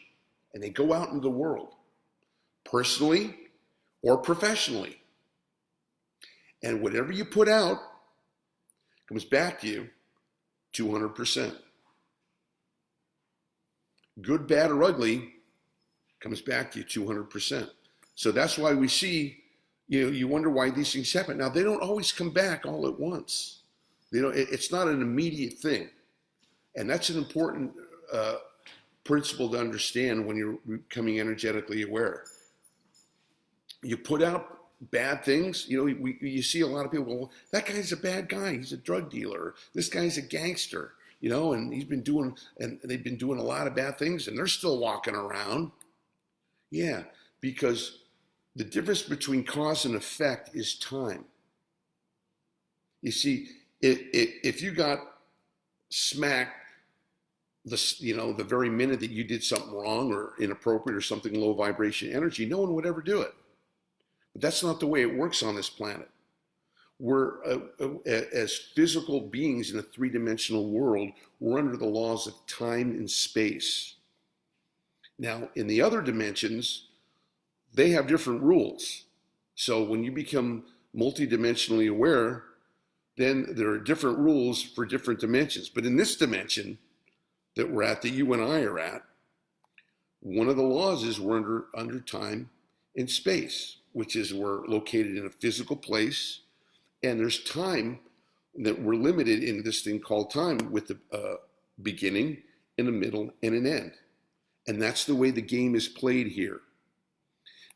and they go out in the world, personally or professionally. And whatever you put out comes back to you 200%. Good, bad, or ugly comes back to you 200%. So that's why we see, you wonder why these things happen. Now, they don't always come back all at once. It's not an immediate thing. And that's an important principle to understand when you're becoming energetically aware. You put out bad things, you see a lot of people go, well, that guy's a bad guy. He's a drug dealer. This guy's a gangster, and they've been doing a lot of bad things, and they're still walking around. Yeah, because the difference between cause and effect is time. You see, if you got smacked the very minute that you did something wrong or inappropriate or something low vibration energy, no one would ever do it. But that's not the way it works on this planet. We're, as physical beings in a three-dimensional world, we're under the laws of time and space. Now, in the other dimensions, they have different rules. So when you become multidimensionally aware, then there are different rules for different dimensions. But in this dimension that we're at, that you and I are at, one of the laws is we're under time and space, which is we're located in a physical place, and there's time that we're limited in this thing called time with the beginning and a middle and an end. And that's the way the game is played here.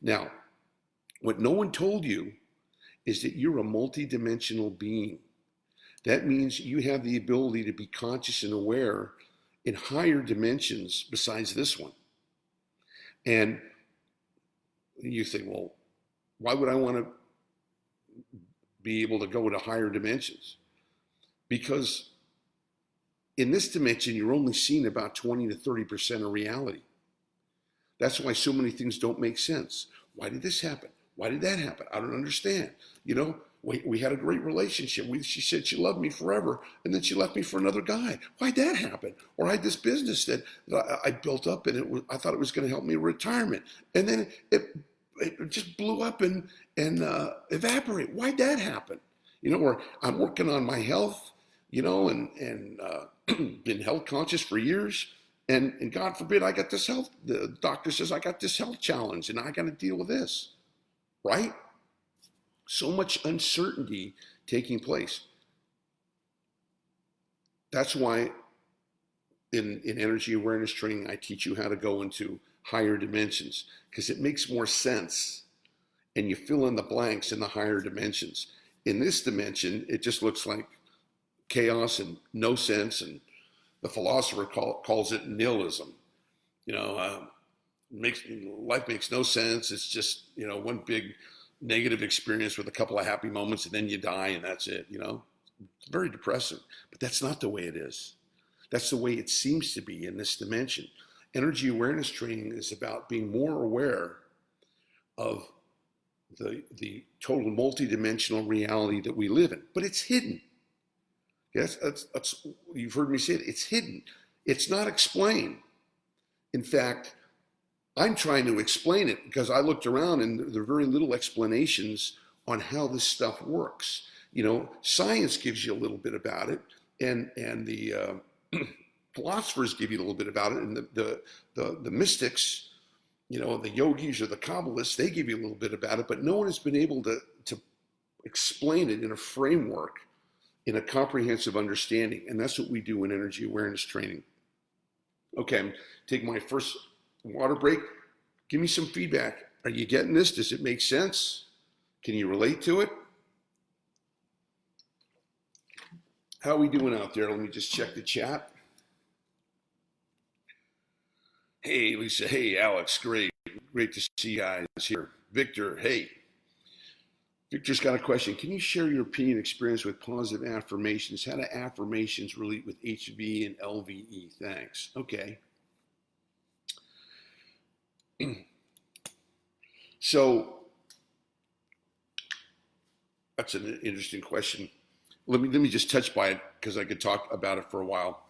Now, what no one told you is that you're a multidimensional being. That means you have the ability to be conscious and aware in higher dimensions besides this one. And you think, well, why would I want to be able to go to higher dimensions? Because in this dimension, you're only seeing about 20 to 30% of reality. That's why so many things don't make sense. Why did this happen? Why did that happen? I don't understand. We had a great relationship. She said she loved me forever, and then she left me for another guy. Why'd that happen? Or I had this business that I built up, and I thought it was going to help me in retirement, and then it just blew up and evaporated. Why'd that happen? Or I'm working on my health, and been health conscious for years. And God forbid I got this health, the doctor says I got this health challenge and I got to deal with this, right? So much uncertainty taking place. That's why in energy awareness training, I teach you how to go into higher dimensions, because it makes more sense and you fill in the blanks in the higher dimensions. In this dimension, it just looks like chaos and no sense, and the philosopher calls it nihilism. Life makes no sense. It's just, one big negative experience with a couple of happy moments, and then you die, and that's it. It's very depressing. But that's not the way it is. That's the way it seems to be in this dimension. Energy awareness training is about being more aware of the total multidimensional reality that we live in, but it's hidden. Yes, that's you've heard me say it. It's hidden. It's not explained. In fact, I'm trying to explain it because I looked around and there are very little explanations on how this stuff works. You know, science gives you a little bit about it, and the philosophers give you a little bit about it, and the mystics, you know, the yogis or the Kabbalists, they give you a little bit about it, but no one has been able to explain it in a framework, in a comprehensive understanding, and that's what we do in energy awareness training. Okay, I'm taking my first water break. Give me some feedback. Are you getting this? Does it make sense? Can you relate to it? How are we doing out there? Let me just check the chat. Hey, Lisa. Hey, Alex. Great. Great to see you guys here. Victor. Hey. Victor's got a question. Can you share your opinion experience with positive affirmations? How do affirmations relate with HV and LVE? Thanks. Okay. So that's an interesting question. Let me just touch by it because I could talk about it for a while.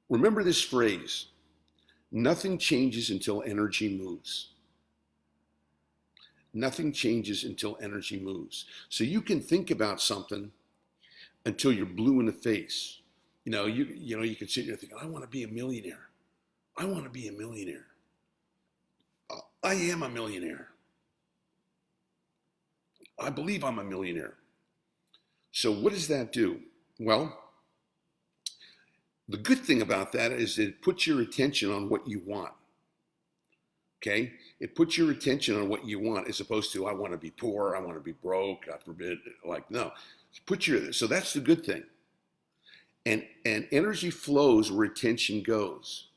Remember this phrase, nothing changes until energy moves. Nothing changes until energy moves. So you can think about something until you're blue in the face. You know, you can sit there thinking, I want to be a millionaire. I want to be a millionaire. I am a millionaire. I believe I'm a millionaire. So what does that do? Well, the good thing about that is it puts your attention on what you want. Okay? It puts your attention on what you want as opposed to, I want to be poor, I want to be broke, God forbid. Like, no. So that's the good thing. And energy flows where attention goes.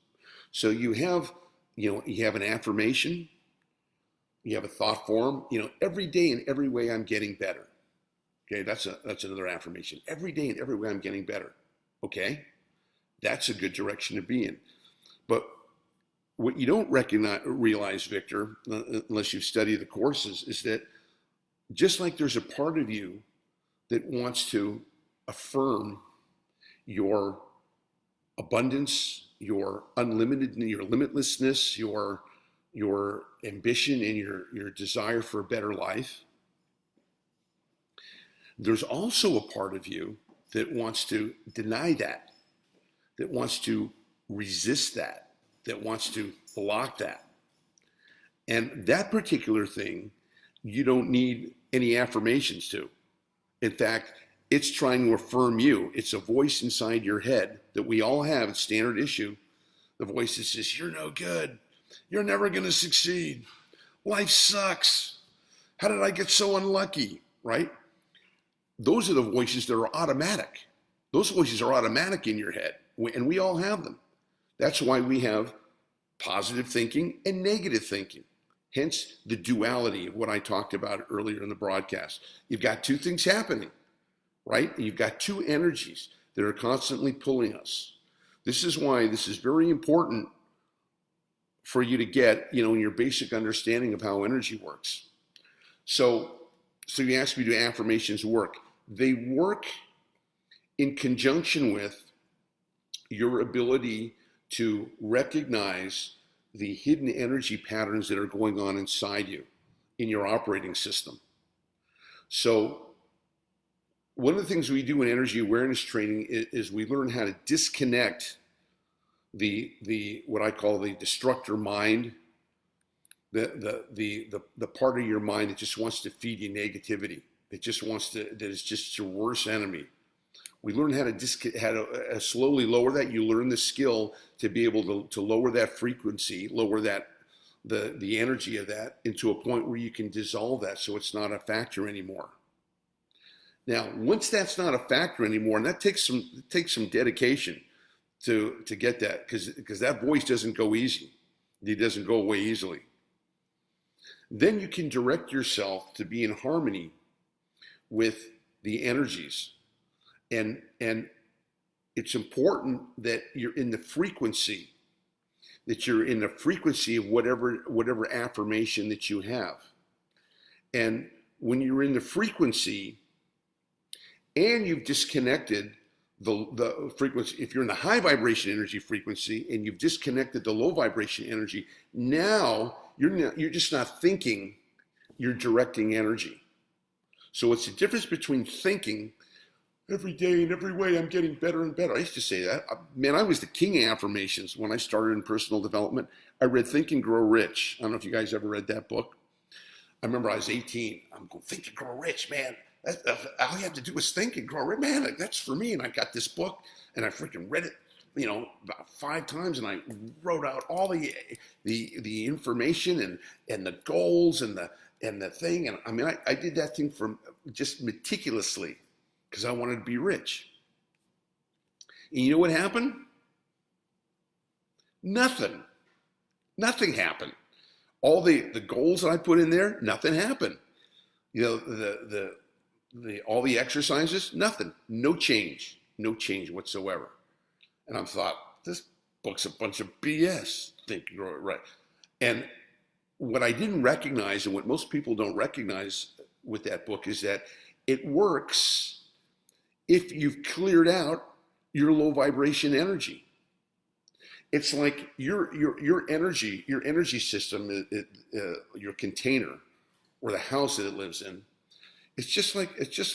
So you have an affirmation, you have a thought form, every day in every way I'm getting better. Okay, that's another affirmation. Every day in every way I'm getting better. Okay? That's a good direction to be in. But what you don't realize, Victor, unless you've studied the courses, is that just like there's a part of you that wants to affirm your abundance, your unlimited, your limitlessness, your ambition and your desire for a better life, there's also a part of you that wants to deny that wants to resist that wants to block that. And that particular thing, you don't need any affirmations to. In fact, it's trying to affirm you. It's a voice inside your head that we all have, it's standard issue. The voice that says, you're no good. You're never going to succeed. Life sucks. How did I get so unlucky, right? Those are the voices that are automatic. Those voices are automatic in your head, and we all have them. That's why we have positive thinking and negative thinking. Hence the duality of what I talked about earlier in the broadcast. You've got two things happening, right? You've got two energies that are constantly pulling us. This is why this is very important for you to get, in your basic understanding of how energy works. So you asked me, do affirmations work? They work in conjunction with your ability to recognize the hidden energy patterns that are going on inside you in your operating system. So one of the things we do in energy awareness training is we learn how to disconnect the what I call the destructor mind, the part of your mind that just wants to feed you negativity, that is just your worst enemy. We learn how to slowly lower that. You learn the skill to be able to lower that frequency, lower that the energy of that into a point where you can dissolve that so it's not a factor anymore. Now, once that's not a factor anymore, and that takes some dedication to get that, because that voice doesn't go easy. It doesn't go away easily. Then you can direct yourself to be in harmony with the energies. And it's important that you're in the frequency that you're in the frequency of whatever affirmation that you have. And when you're in the frequency and you've disconnected the frequency, if you're in the high vibration energy frequency and you've disconnected the low vibration energy, now you're just not thinking, you're directing energy. So it's the difference between thinking every day and every way I'm getting better and better. I used to say that. Man, I was the king of affirmations when I started in personal development. I read Think and Grow Rich. I don't know if you guys ever read that book. I remember I was 18. I'm going, Think and Grow Rich, man. All you have to do is think and grow rich. Man, that's for me. And I got this book and I freaking read it, about 5 times, and I wrote out all the information and the goals and the thing. And I mean, I did that thing from just meticulously because I wanted to be rich. And you know what happened? Nothing happened. All the goals that I put in there, nothing happened. All the exercises, nothing, no change whatsoever. And I thought, this book's a bunch of BS. Think and Grow It Right. And what I didn't recognize, and what most people don't recognize with that book, is that it works if you've cleared out your low vibration energy. It's like your energy system, your container, or the house that it lives in. It's just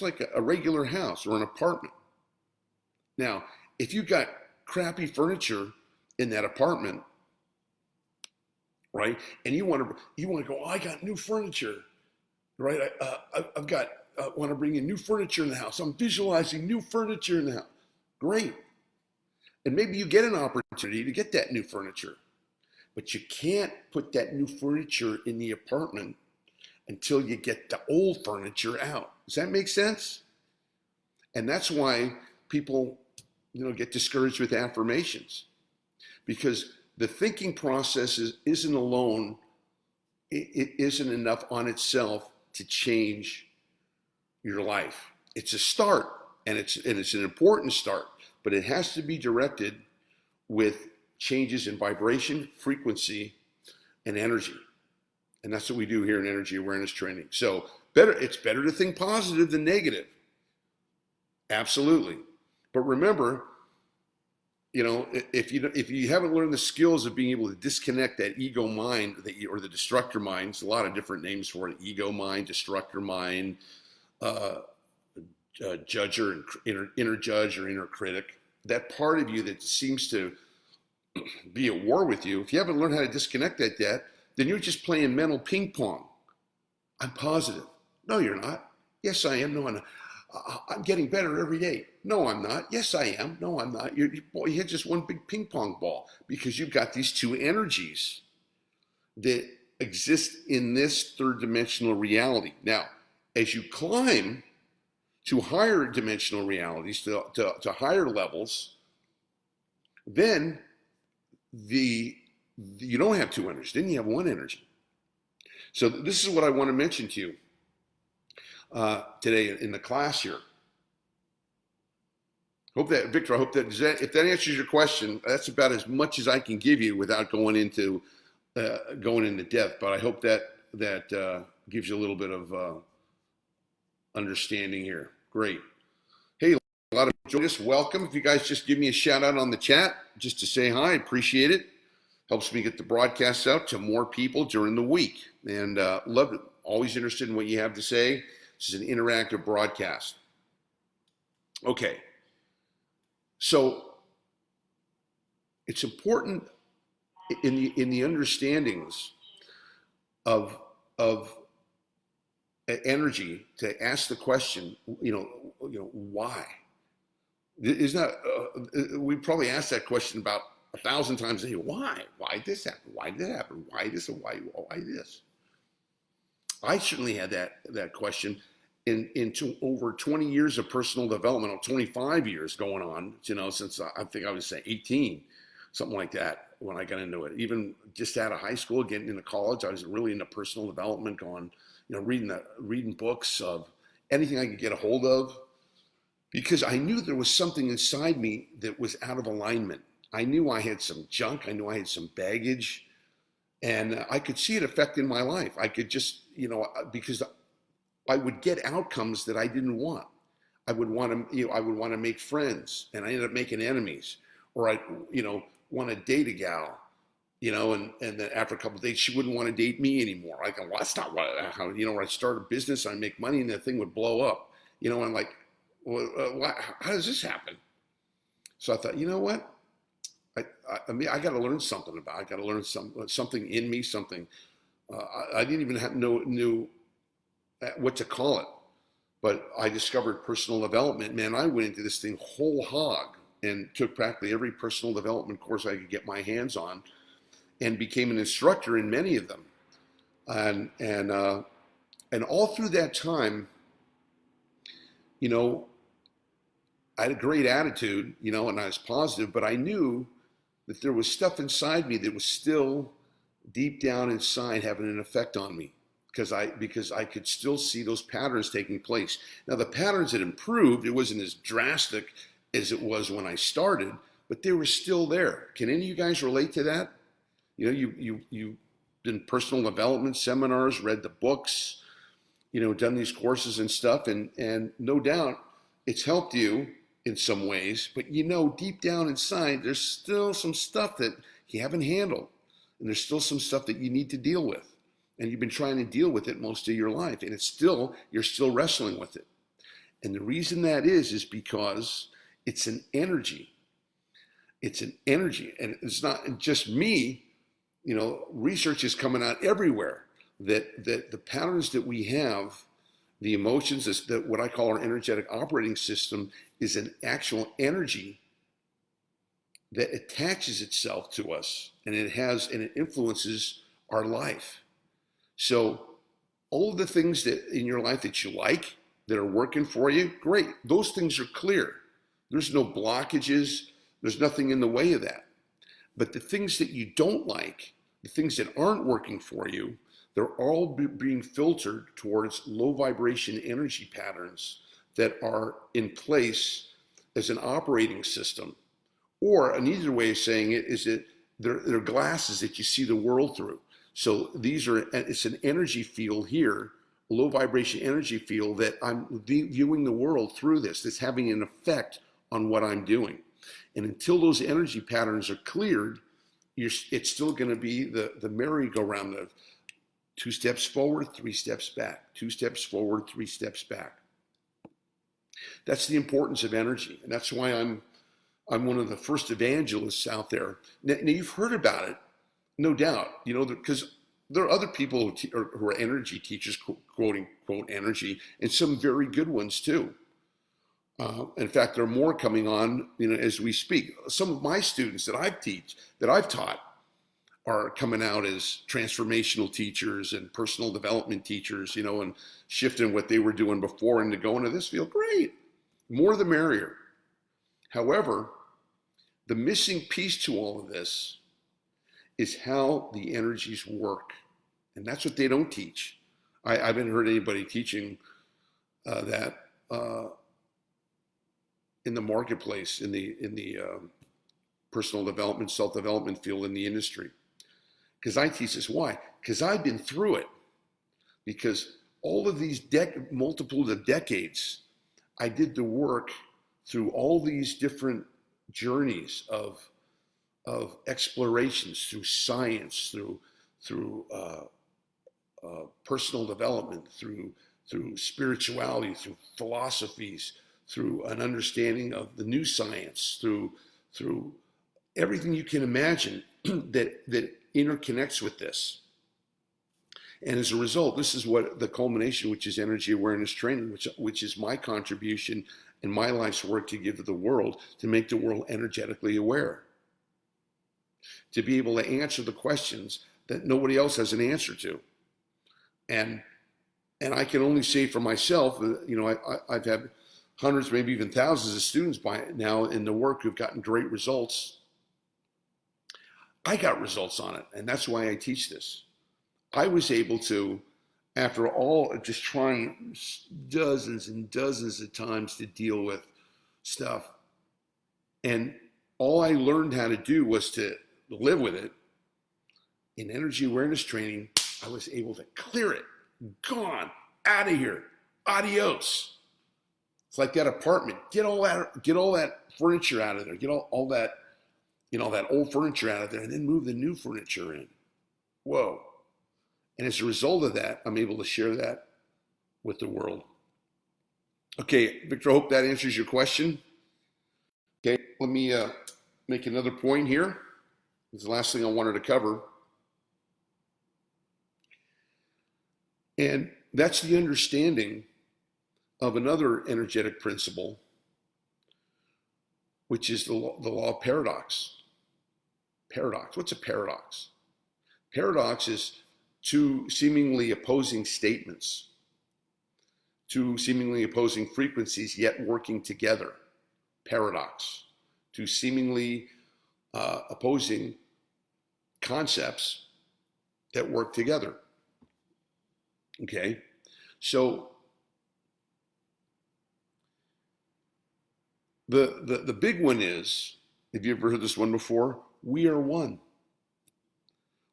like a regular house or an apartment. Now, if you got crappy furniture in that apartment, right, and you want to go, I got new furniture, right? I want to bring in new furniture in the house. I'm visualizing new furniture in the house. Great. And maybe you get an opportunity to get that new furniture, but you can't put that new furniture in the apartment until you get the old furniture out. Does that make sense? And that's why people, get discouraged with affirmations, because the thinking process isn't alone. It isn't enough on itself to change your life. It's a start, and it's an important start, but it has to be directed with changes in vibration, frequency, and energy. And that's what we do here in energy awareness training. So it's better to think positive than negative. Absolutely. But remember, if you haven't learned the skills of being able to disconnect that ego mind or the destructor mind, there's a lot of different names for it: ego mind, destructor mind, judger, inner judge or inner critic. That part of you that seems to be at war with you, if you haven't learned how to disconnect that yet, then you're just playing mental ping pong. I'm positive. No, you're not. Yes, I am. No, I'm not. I'm getting better every day. No, I'm not. Yes, I am. No, I'm not. You hit just one big ping pong ball because you've got these two energies that exist in this third dimensional reality. Now, as you climb to higher dimensional realities, to higher levels, then you don't have two energies. Then you have one energy. So this is what I want to mention to you today in the class here. Victor, if that answers your question, that's about as much as I can give you without going into depth. But I hope that gives you a little bit of understanding here. Great. Hey, a lot of join us. Welcome. If you guys just give me a shout out on the chat just to say hi, appreciate it. Helps me get the broadcasts out to more people during the week. And love it. Always interested in what you have to say. This is an interactive broadcast. Okay. So it's important in the understandings of energy to ask the question, why? Is that we probably ask that question about 1,000 times a day. Why? Why did this happen? Why did that happen? Why this? Why this? I certainly had that question into over 20 years of personal development, or 25 years going on, since I think I was 18, something like that when I got into it. Even just out of high school, getting into college, I was really into personal development, going, reading books of anything I could get a hold of, because I knew there was something inside me that was out of alignment. I knew I had some junk. I knew I had some baggage, and I could see it affecting my life. I could just, because I would get outcomes that I didn't want. I would want to make friends, and I ended up making enemies. Or I, want to date a gal, and then after a couple of days, she wouldn't want to date me anymore. I go, well, that's not how, I start a business, I make money, and the thing would blow up. And I'm like, well, how does this happen? So I thought, you know what? I got to learn something about it. I got to learn something in me, something. I didn't even knew what to call it. But I discovered personal development. Man, I went into this thing whole hog and took practically every personal development course I could get my hands on, and became an instructor in many of them. And all through that time, I had a great attitude, and I was positive, but I knew that there was stuff inside me that was still deep down inside having an effect on me, because I could still see those patterns taking place. Now, the patterns had improved. It wasn't as drastic as it was when I started, but they were still there. Can any of you guys relate to that? You've done personal development seminars, read the books, done these courses and stuff, and no doubt it's helped you in some ways, but deep down inside, there's still some stuff that you haven't handled, and there's still some stuff that you need to deal with. And you've been trying to deal with it most of your life, and you're still wrestling with it. And the reason that is because it's an energy. It's an energy, and it's not just me. Research is coming out everywhere that the patterns that we have, the emotions, that what I call our energetic operating system, is an actual energy that attaches itself to us, and it influences our life. So all of the things that in your life that you like, that are working for you, great. Those things are clear. There's no blockages. There's nothing in the way of that. But the things that you don't like, the things that aren't working for you, they're all being filtered towards low vibration energy patterns that are in place as an operating system. Or an easier way of saying it is that they're glasses that you see the world through. So it's an energy field here, a low vibration energy field that I'm viewing the world through this, that's having an effect on what I'm doing. And until those energy patterns are cleared, it's still going to be the merry-go-round of 2 steps forward, 3 steps back, 2 steps forward, 3 steps back. That's the importance of energy. And that's why I'm one of the first evangelists out there. Now you've heard about it. No doubt, because there are other people who are energy teachers, quoting quote energy, and some very good ones too. In fact, there are more coming on, as we speak. Some of my students that I've taught, are coming out as transformational teachers and personal development teachers, and shifting what they were doing before into going to this field. Great, more the merrier. However, the missing piece to all of this is how the energies work. And that's what they don't teach. I haven't heard anybody teaching that in the marketplace, in the personal development, self-development field in the industry. Because I teach this. Why? Because I've been through it. Because all of these multiple of decades, I did the work through all these different journeys of explorations, through science, through personal development, through spirituality, through philosophies, through an understanding of the new science, through everything you can imagine that interconnects with this. And as a result, this is what the culmination, which is energy awareness training, which is my contribution and my life's work to give to the world, to make the world energetically aware, to be able to answer the questions that nobody else has an answer to. And I can only say for myself, I've had hundreds, maybe even thousands of students by now in the work who've gotten great results. I got results on it, and that's why I teach this. I was able to, after all, just trying dozens and dozens of times to deal with stuff, and all I learned how to do was to live with it. In energy awareness training, I was able to clear it. Gone, out of here, adios. It's like that apartment. Get all that furniture out of there. Get all that, that old furniture out of there, and then move the new furniture in. Whoa. And as a result of that, I'm able to share that with the world. Okay, Victor, I hope that answers your question. Okay, let me make another point here. This is the last thing I wanted to cover. And that's the understanding of another energetic principle, which is the law of paradox. Paradox. What's a paradox? Paradox is two seemingly opposing statements, two seemingly opposing frequencies, yet working together. Paradox. Two seemingly opposing concepts that work together. Okay, so the big one is, have you ever heard this one before? We are one.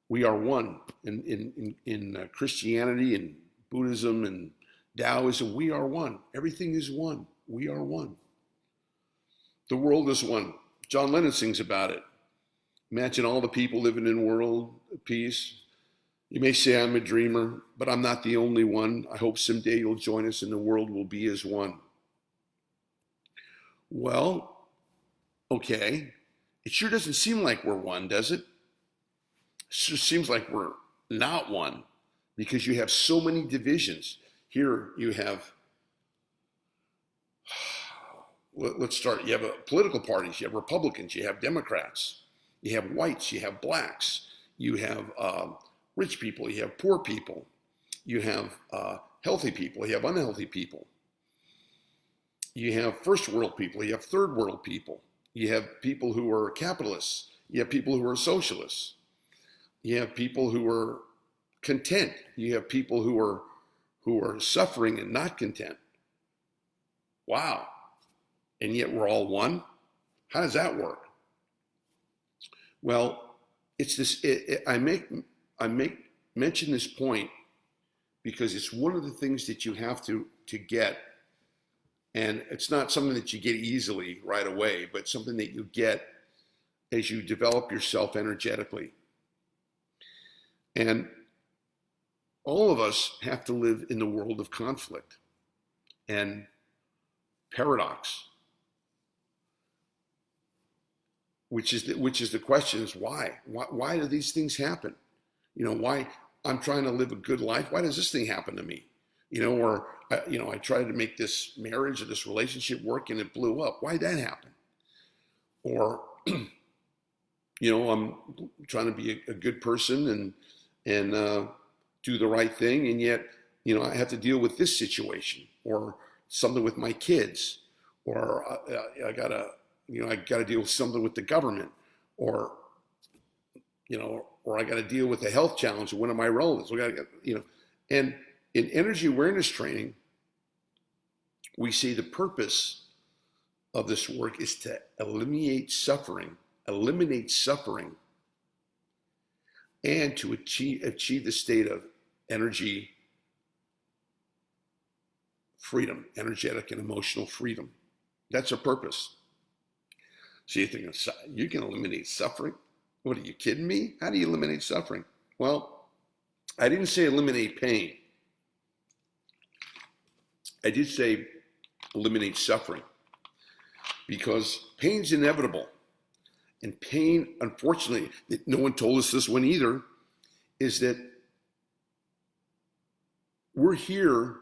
We are one. In Christianity and Buddhism and Taoism, we are one. Everything is one. We are one. The world is one. John Lennon sings about it. Imagine all the people living in world peace. You may say I'm a dreamer, but I'm not the only one. I hope someday you'll join us and the world will be as one. Well, okay. It sure doesn't seem like we're one, does it? It sure seems like we're not one because you have so many divisions. Here you have, let's start. You have political parties. You have Republicans. You have Democrats. You have whites. You have blacks. You have rich people, you have poor people, you have healthy people, you have unhealthy people, you have first world people, you have third world people, you have people who are capitalists, you have people who are socialists, you have people who are content, you have people who are suffering and not content. Wow. And yet we're all one? How does that work? Well, it's this, I mention this point because it's one of the things that you have to get, and it's not something that you get easily right away, but something that you get as you develop yourself energetically. And all of us have to live in the world of conflict and paradox, which is the question is why? Why do these things happen? Why I'm trying to live a good life. Why does this thing happen to me? Or I tried to make this marriage or this relationship work and it blew up. Why'd that happen? Or, I'm trying to be a good person and do the right thing. And yet, I have to deal with this situation or something with my kids, or I gotta deal with something with the government, or I got to deal with a health challenge of one of my relatives. And in energy awareness training, we see the purpose of this work is to eliminate suffering, and to achieve the state of energy freedom, energetic and emotional freedom. That's our purpose. So you think you can eliminate suffering? What, are you kidding me? How do you eliminate suffering? Well, I didn't say eliminate pain. I did say eliminate suffering, because pain's inevitable. And pain, unfortunately, no one told us this one either, is that we're here,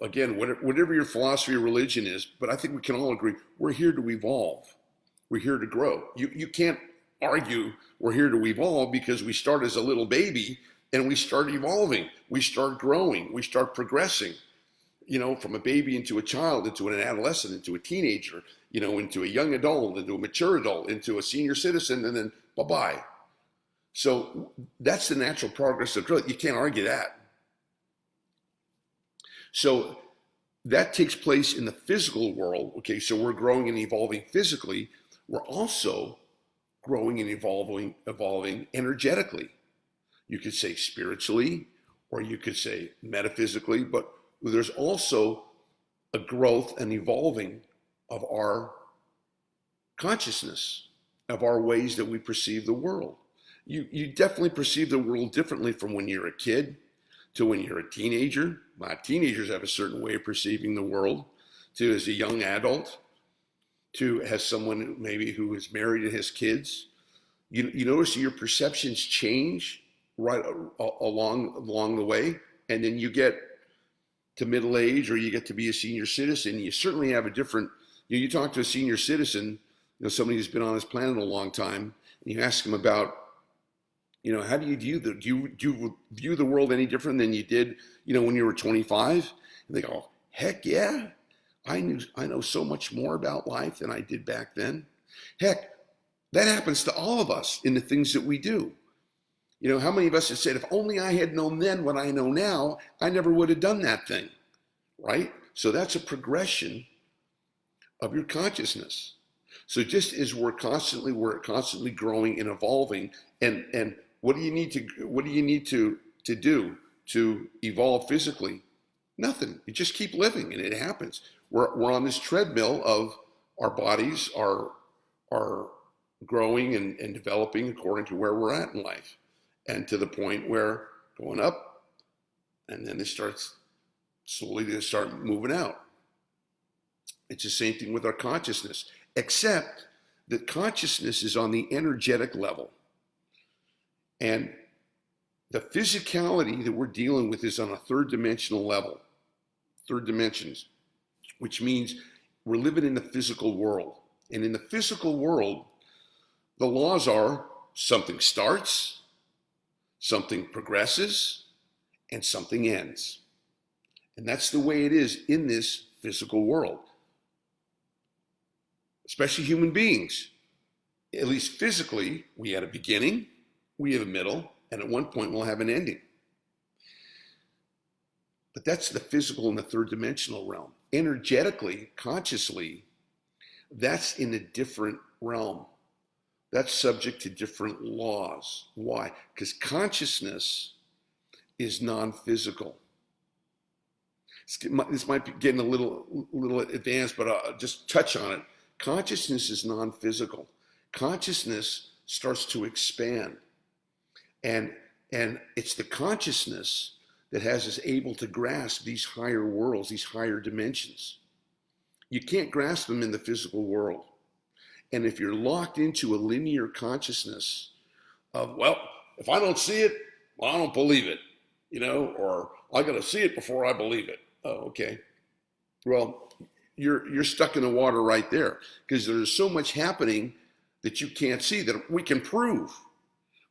again, whatever your philosophy or religion is, but I think we can all agree, we're here to evolve. We're here to grow. You can't argue we're here to evolve, because we start as a little baby and we start evolving. We start growing. We start progressing, from a baby into a child, into an adolescent, into a teenager, into a young adult, into a mature adult, into a senior citizen, and then bye-bye. So that's the natural progress of growth. You can't argue that. So that takes place in the physical world. Okay, so we're growing and evolving physically. we're also growing and evolving energetically. You could say spiritually, or you could say metaphysically, but there's also a growth and evolving of our consciousness, of our ways that we perceive the world. You definitely perceive the world differently from when you're a kid to when you're a teenager. Teenagers have a certain way of perceiving the world, to as a young adult, to as someone maybe who is married and has kids. You notice your perceptions change right along the way, and then you get to middle age, or you get to be a senior citizen. You certainly have a different. You talk to a senior citizen, somebody who's been on this planet a long time, and you ask them about, how do you view the world any different than you did, when you were 25? And they go, heck yeah, I know so much more about life than I did back then. Heck, that happens to all of us in the things that we do. How many of us have said, if only I had known then what I know now, I never would have done that thing, right? So that's a progression of your consciousness. So just as we're constantly growing and evolving, and what do you need to do to evolve physically? Nothing. You just keep living, and it happens. We're on this treadmill of our bodies are growing and developing according to where we're at in life, and to the point where going up, and then it starts slowly to start moving out. It's the same thing with our consciousness, except that consciousness is on the energetic level. And the physicality that we're dealing with is on a third dimensional level, third dimensions, which means we're living in the physical world. And in the physical world, the laws are something starts, something progresses, and something ends. And that's the way it is in this physical world. Especially human beings. At least physically, we had a beginning, we have a middle, and at one point we'll have an ending. But that's the physical and the third dimensional realm. Energetically, consciously, that's in a different realm. That's subject to different laws. Why? Because consciousness is non-physical. This might be getting a little advanced, but I'll just touch on it. Consciousness is non-physical. Consciousness starts to expand. And it's the consciousness that has us able to grasp these higher worlds, these higher dimensions. You can't grasp them in the physical world. And if you're locked into a linear consciousness of, well, if I don't see it, well, I don't believe it, or I got to see it before I believe it. Oh, okay. Well, you're stuck in the water right there, because there's so much happening that you can't see that we can prove.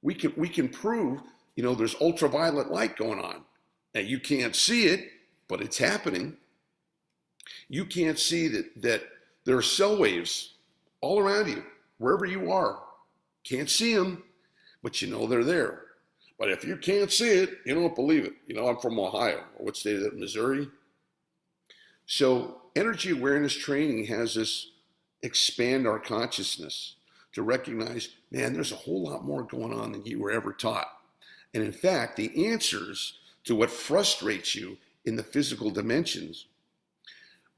We can prove, there's ultraviolet light going on. Now you can't see it, but it's happening. You can't see that there are cell waves all around you, wherever you are. Can't see them, but they're there. But if you can't see it, you don't believe it. I'm from Ohio. What state is that? Missouri? So energy awareness training has us expand our consciousness to recognize, man, there's a whole lot more going on than you were ever taught. And in fact, the answers to what frustrates you in the physical dimensions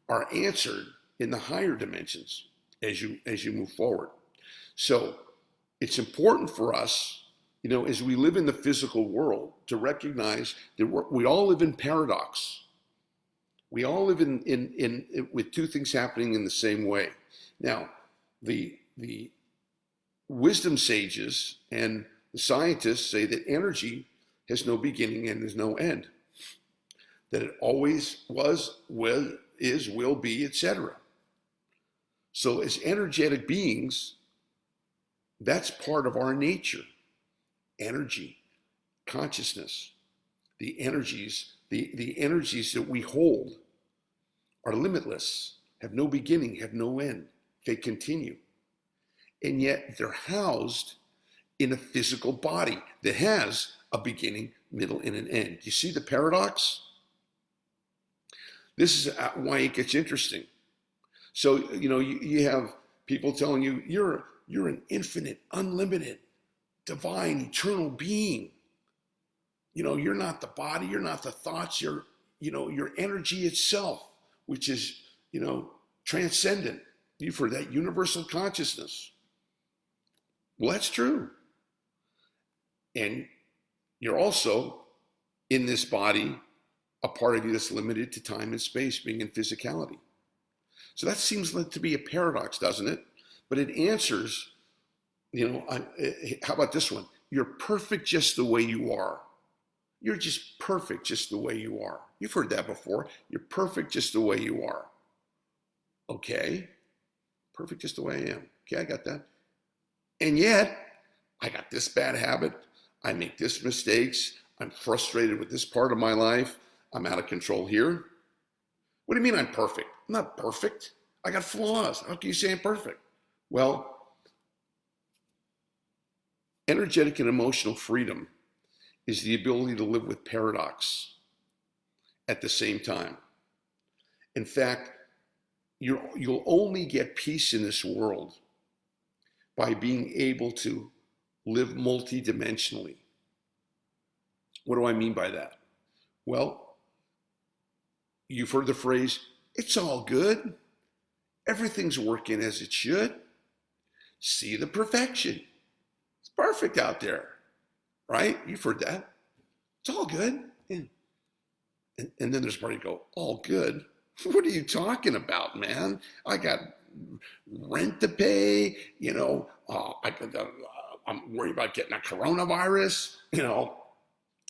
are answered in the higher dimensions as you move forward. So it's important for us, as we live in the physical world, to recognize that we all live in paradox. We all live in with two things happening in the same way. Now, the wisdom sages and the scientists say that energy has no beginning and there's no end. That it always was, will be, etc. So as energetic beings, that's part of our nature. Energy, consciousness, the energies that we hold are limitless, have no beginning, have no end. They continue. And yet they're housed in a physical body that has a beginning, middle, and an end. You see the paradox? This is why it gets interesting. So, you have People telling you you're an infinite, unlimited, divine, eternal being. You're not the body, you're not the thoughts, you're energy itself, which is, transcendent. You've heard that, universal consciousness. Well, that's true. And you're also in this body, a part of you that's limited to time and space, being in physicality. So that seems like to be a paradox, doesn't it? But it answers, how about this one? You're perfect just the way you are. You're just perfect just the way you are. You've heard that before. You're perfect just the way you are. Okay. Perfect just the way I am. Okay, I got that. And yet, I got this bad habit. I make this mistakes. I'm frustrated with this part of my life. I'm out of control here. What do you mean I'm perfect? I'm not perfect. I got flaws. How can you say I'm perfect? Well, energetic and emotional freedom is the ability to live with paradox at the same time. In fact, you'll only get peace in this world by being able to live multidimensionally. What do I mean by that? Well, you've heard the phrase, it's all good. Everything's working as it should. See the perfection. It's perfect out there, right? You've heard that. It's all good. And then there's part you go, all good? What are you talking about, man? I got rent to pay, I'm worried about getting a coronavirus,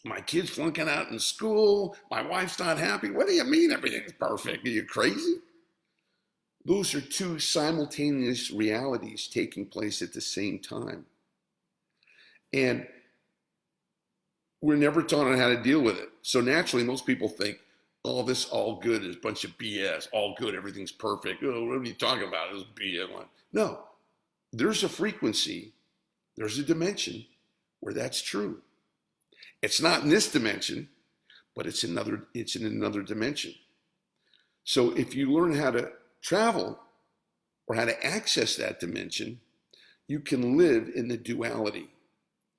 my kid's flunking out in school, my wife's not happy. What do you mean everything's perfect? Are you crazy? Those are two simultaneous realities taking place at the same time. And we're never taught on how to deal with it. So naturally, most people think, oh, this all good is a bunch of BS. All good, everything's perfect. Oh, what are you talking about? This BS. No, there's a frequency, there's a dimension where that's true. It's not in this dimension, but it's in another dimension. So if you learn how to travel or how to access that dimension, you can live in the duality.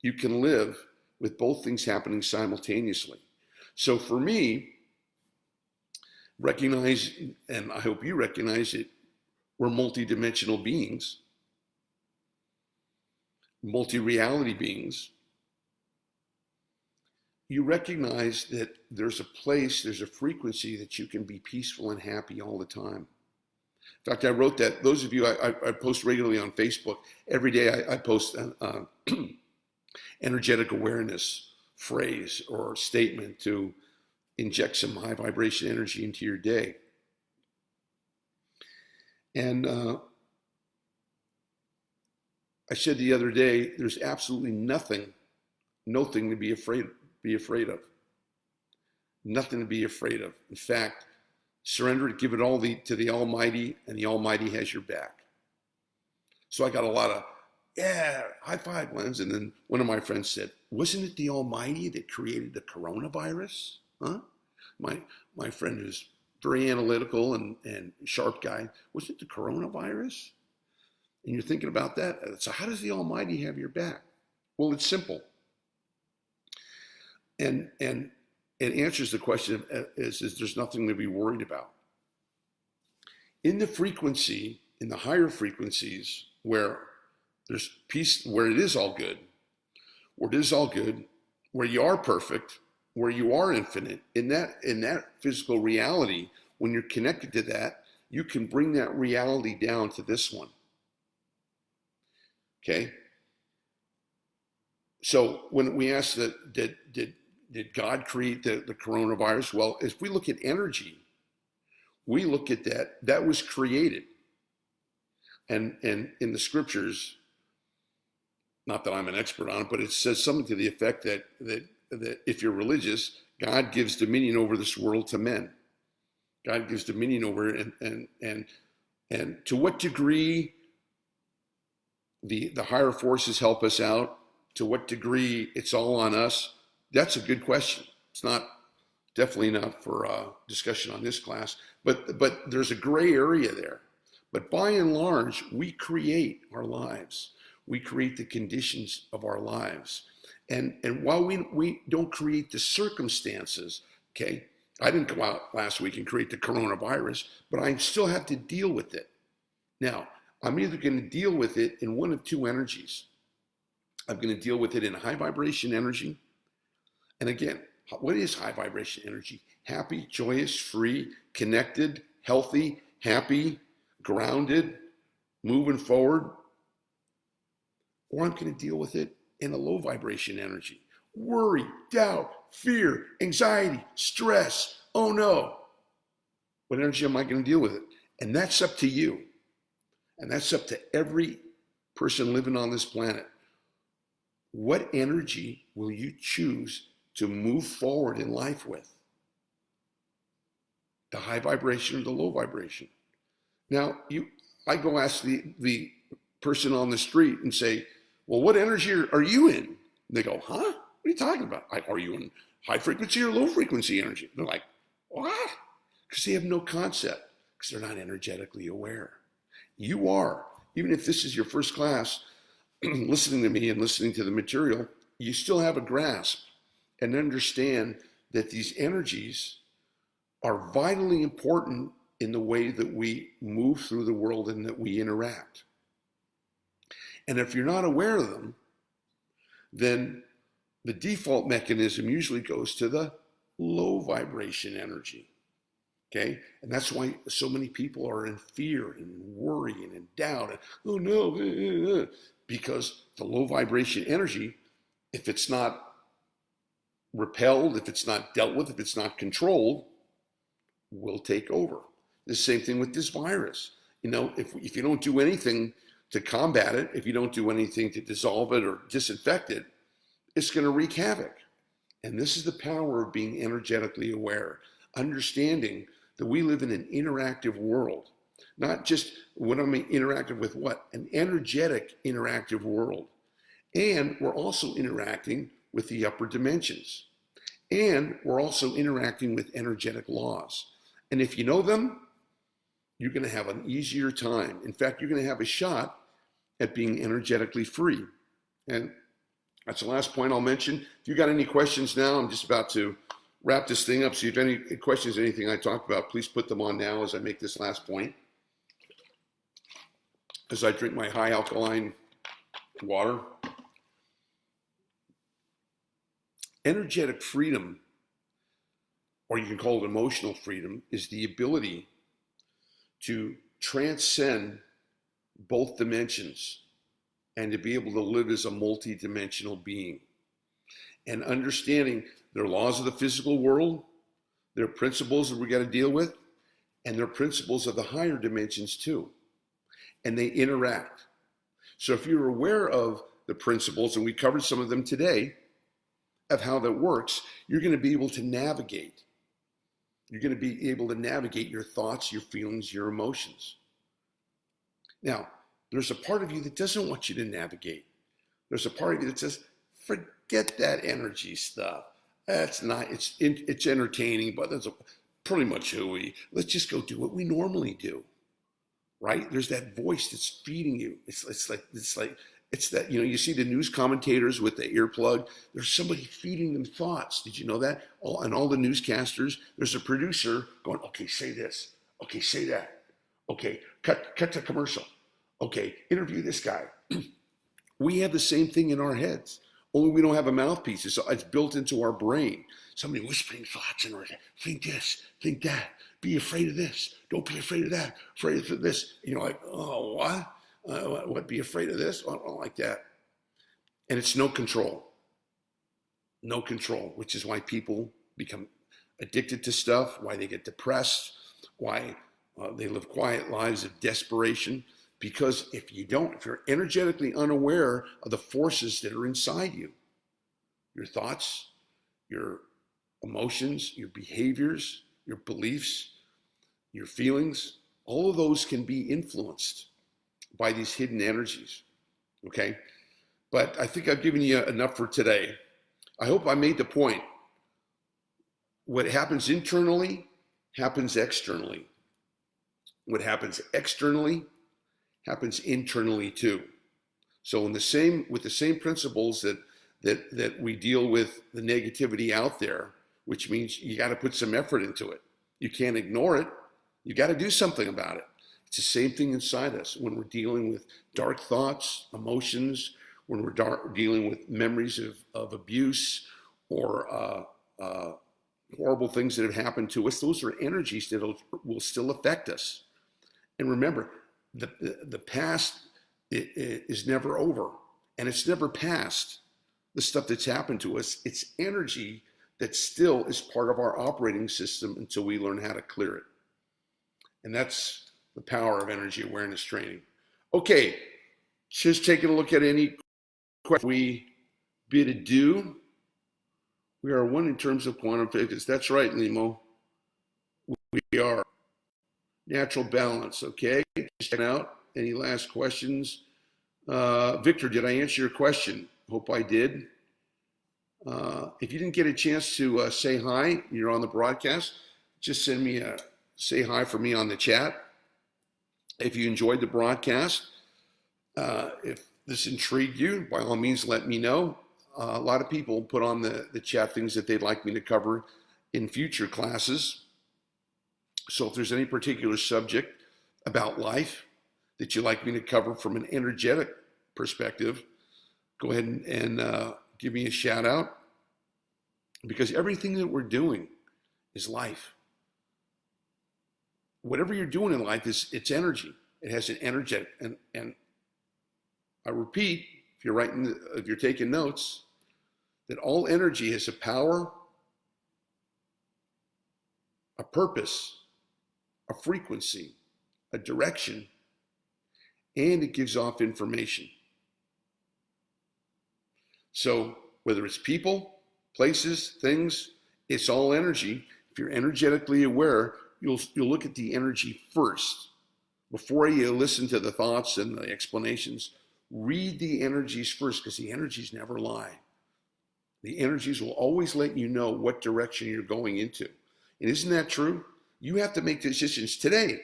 You can live with both things happening simultaneously. So for me, recognize, and I hope you recognize it, we're multidimensional beings, multi-reality beings. You recognize that there's a place, there's a frequency that you can be peaceful and happy all the time. In fact, I wrote that. Those of you, I post regularly on Facebook. Every day I post an energetic awareness phrase or statement to inject some high vibration energy into your day. And I said the other day, there's absolutely nothing to be afraid of. Nothing to be afraid of. In fact, surrender it, give it all to the Almighty, and the Almighty has your back. So I got a lot of, high five, Lens. And then one of my friends said, wasn't it the Almighty that created the coronavirus? Huh? My friend who's very analytical and sharp guy, was it the coronavirus? And you're thinking about that. So how does the Almighty have your back? Well, it's simple. And it answers the question is there's nothing to be worried about. In the frequency, in the higher frequencies where there's peace, where it is all good, where you are perfect, where you are infinite, in that physical reality, when you're connected to that, you can bring that reality down to this one. Okay? So when we ask that, did God create the coronavirus? Well, if we look at energy, we look at that was created. And in the scriptures, not that I'm an expert on it, but it says something to the effect that if you're religious, God gives dominion over this world to men. God gives dominion over it, and to what degree the higher forces help us out, to what degree it's all on us, that's a good question. It's definitely not for discussion on this class, but there's a gray area there. But by and large, we create our lives. We create the conditions of our lives. And while we don't create the circumstances, okay, I didn't go out last week and create the coronavirus, but I still have to deal with it. Now, I'm either going to deal with it in one of two energies. I'm going to deal with it in high vibration energy. And again, what is high vibration energy? Happy, joyous, free, connected, healthy, happy, grounded, moving forward. Or I'm going to deal with it in a low vibration energy. Worry, doubt, fear, anxiety, stress. Oh no. What energy am I going to deal with it? And that's up to you. And that's up to every person living on this planet. What energy will you choose to move forward in life with? The high vibration or the low vibration? Now, I go ask the person on the street and say, well, what energy are you in? And they go, huh? What are you talking about? Are you in high frequency or low frequency energy? They're like, what? Because they have no concept, because they're not energetically aware. You are. Even if this is your first class, listening to me and listening to the material, you still have a grasp and understand that these energies are vitally important in the way that we move through the world and that we interact. And if you're not aware of them, then the default mechanism usually goes to the low vibration energy. Okay? And that's why so many people are in fear and worry and in doubt. And, oh no, because the low vibration energy, if it's not repelled, if it's not dealt with, if it's not controlled, will take over. The same thing with this virus. You know, if you don't do anything to combat it, if you don't do anything to dissolve it or disinfect it, it's going to wreak havoc. And this is the power of being energetically aware, understanding that we live in an interactive world. Not just, what I mean interactive with what? An energetic interactive world. And we're also interacting with the upper dimensions. And we're also interacting with energetic laws. And if you know them, you're going to have an easier time. In fact, you're going to have a shot at being energetically free. And that's the last point I'll mention. If you got any questions now, I'm just about to wrap this thing up. So if you have any questions, anything I talked about, please put them on now as I make this last point. As I drink my high alkaline water. Energetic freedom, or you can call it emotional freedom, is the ability to transcend both dimensions and to be able to live as a multi-dimensional being. And understanding there are laws of the physical world, there are principles that we got to deal with, and there are principles of the higher dimensions too. And they interact. So if you're aware of the principles, and we covered some of them today, of how that works, you're going to be able to navigate. You're going to be able to navigate your thoughts, your feelings, your emotions. Now, there's a part of you that doesn't want you to navigate. There's a part of you that says, forget that energy stuff. That's not, it's entertaining, but that's pretty much let's just go do what we normally do, right? There's that voice that's feeding you. It's that, you know, you see the news commentators with the earplug, there's somebody feeding them thoughts. Did you know that? And all the newscasters, there's a producer going, okay, say this. Okay, say that. Okay, cut to commercial. Okay, interview this guy. We have the same thing in our heads, only we don't have a mouthpiece. So it's built into our brain. Somebody whispering thoughts in our head. Think this, think that. Be afraid of this. Don't be afraid of that. Afraid of this. You know, like, oh, what? What, be afraid of this? I don't like that. And it's no control. No control, which is why people become addicted to stuff, why they get depressed, why they live quiet lives of desperation. Because if you're energetically unaware of the forces that are inside you, your thoughts, your emotions, your behaviors, your beliefs, your feelings, all of those can be influenced by these hidden energies, okay? But I think I've given you enough for today. I hope I made the point. What happens internally happens externally. What happens externally happens internally too. So with the same principles that we deal with the negativity out there, which means you got to put some effort into it. You can't ignore it. You got to do something about it. It's the same thing inside us when we're dealing with dark thoughts, emotions, when we're dealing with memories of abuse or horrible things that have happened to us. Those are energies that will still affect us. And remember, the past is never over, and it's never past. The stuff that's happened to us, it's energy that still is part of our operating system until we learn how to clear it. And that's the power of energy awareness training. Okay, just taking a look at any question we bid adieu. We are one in terms of quantum physics. That's right, Nemo. We are. Natural balance, okay? Just check out. Any last questions? Victor, did I answer your question? Hope I did. If you didn't get a chance to say hi, you're on the broadcast, just send me a say hi for me on the chat. If you enjoyed the broadcast, if this intrigued you, by all means, let me know. A lot of people put on the chat things that they'd like me to cover in future classes. So if there's any particular subject about life that you'd like me to cover from an energetic perspective, go ahead and give me a shout out, because everything that we're doing is life. Whatever you're doing in life it's energy. It has an energetic, and I repeat, if you're taking notes, that all energy has a power, a purpose, a frequency, a direction, and it gives off information. So whether it's people, places, things, it's all energy. If you're energetically aware, you'll look at the energy first. Before you listen to the thoughts and the explanations, read the energies first, because the energies never lie. The energies will always let you know what direction you're going into. And isn't that true? You have to make decisions today.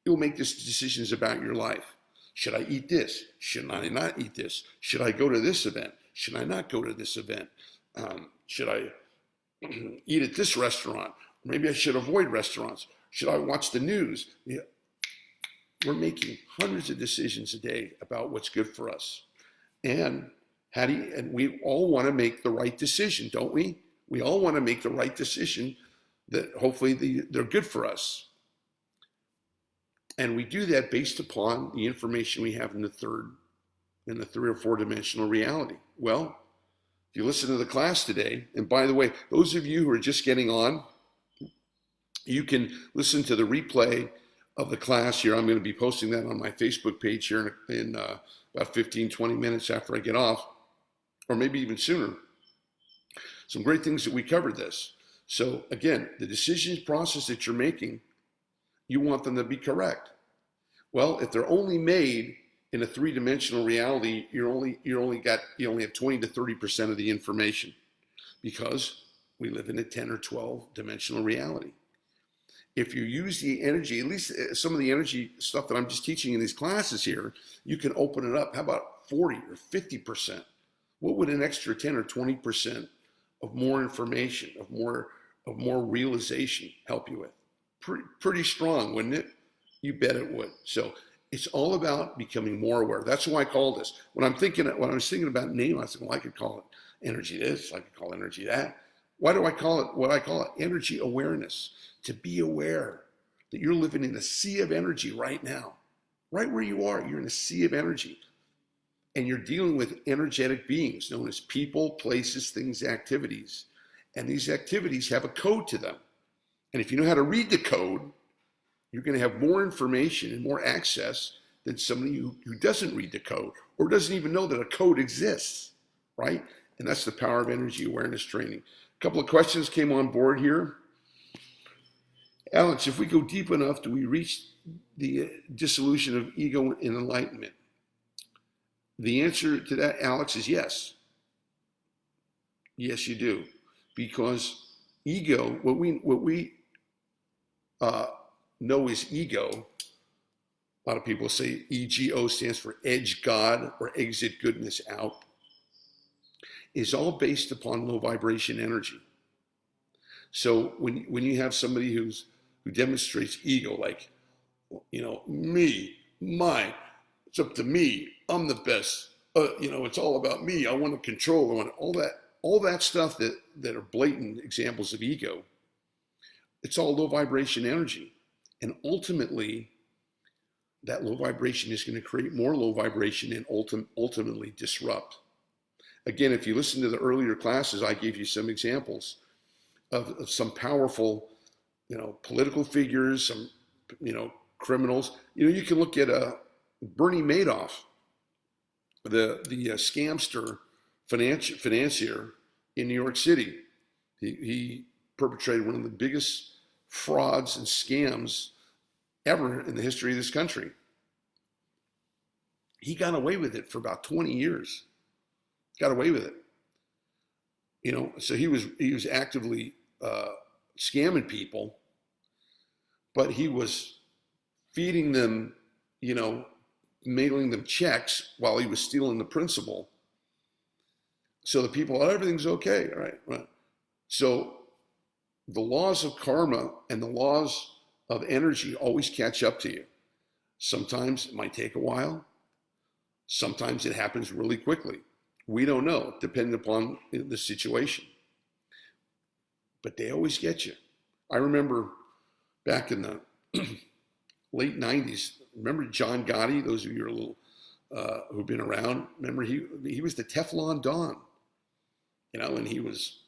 You'll make decisions about your life. Should I eat this? Should I not eat this? Should I go to this event? Should I not go to this event? Should I eat at this restaurant? Maybe I should avoid restaurants. Should I watch the news? Yeah. We're making hundreds of decisions a day about what's good for us. And we all want to make the right decision, don't we? We all want to make the right decision that hopefully they're good for us. And we do that based upon the information we have in the 3 or 4 dimensional reality. Well, if you listen to the class today, and by the way, those of you who are just getting on, you can listen to the replay of the class here. I'm going to be posting that on my Facebook page here in about 15, 20 minutes after I get off, or maybe even sooner. Some great things that we covered this. So again, the decisions process that you're making, you want them to be correct. Well, if they're only made in a 3-dimensional reality, you only have 20 to 30% of the information, because we live in a 10 or 12 dimensional reality. If you use the energy, at least some of the energy stuff that I'm just teaching in these classes here, you can open it up. How about 40 or 50%? What would an extra 10 or 20% of more information, of more realization help you with? Pretty strong, wouldn't it? You bet it would. So it's all about becoming more aware. That's why I call this. When I was thinking about name, I said, well, I could call it energy this, I could call it energy that. Why do I call it what I call it? Energy awareness. To be aware that you're living in a sea of energy right now. Right where you are, you're in a sea of energy. And you're dealing with energetic beings known as people, places, things, activities. And these activities have a code to them. And if you know how to read the code, you're going to have more information and more access than somebody who doesn't read the code or doesn't even know that a code exists, right? And that's the power of energy awareness training. A couple of questions came on board here. Alex, if we go deep enough, do we reach the dissolution of ego and enlightenment? The answer to that, Alex, is yes. Yes, you do. Because ego, what we know is ego, A lot of people say EGO stands for edge God or exit goodness out, is all based upon low vibration energy. So when you have somebody who demonstrates ego, like, me, mine, it's up to me, I'm the best, it's all about me, I want to control, I want all that stuff that are blatant examples of ego. It's all low vibration energy. And ultimately, that low vibration is going to create more low vibration and ultimately disrupt. Again, if you listen to the earlier classes, I gave you some examples of some powerful, political figures, some, criminals. You can look at Bernie Madoff, the scamster financier in New York City. He perpetrated one of the biggest frauds and scams ever in the history of this country. He got away with it for about 20 years. Got away with it. So he was actively scamming people, but he was feeding them, mailing them checks while he was stealing the principal. So the people, everything's okay, right? So the laws of karma and the laws of energy always catch up to you. Sometimes it might take a while. Sometimes it happens really quickly. We don't know, depending upon the situation. But they always get you. I remember back in the late 90s, remember John Gotti? Those of you who are a little, who've been around, remember he was the Teflon Don, and he was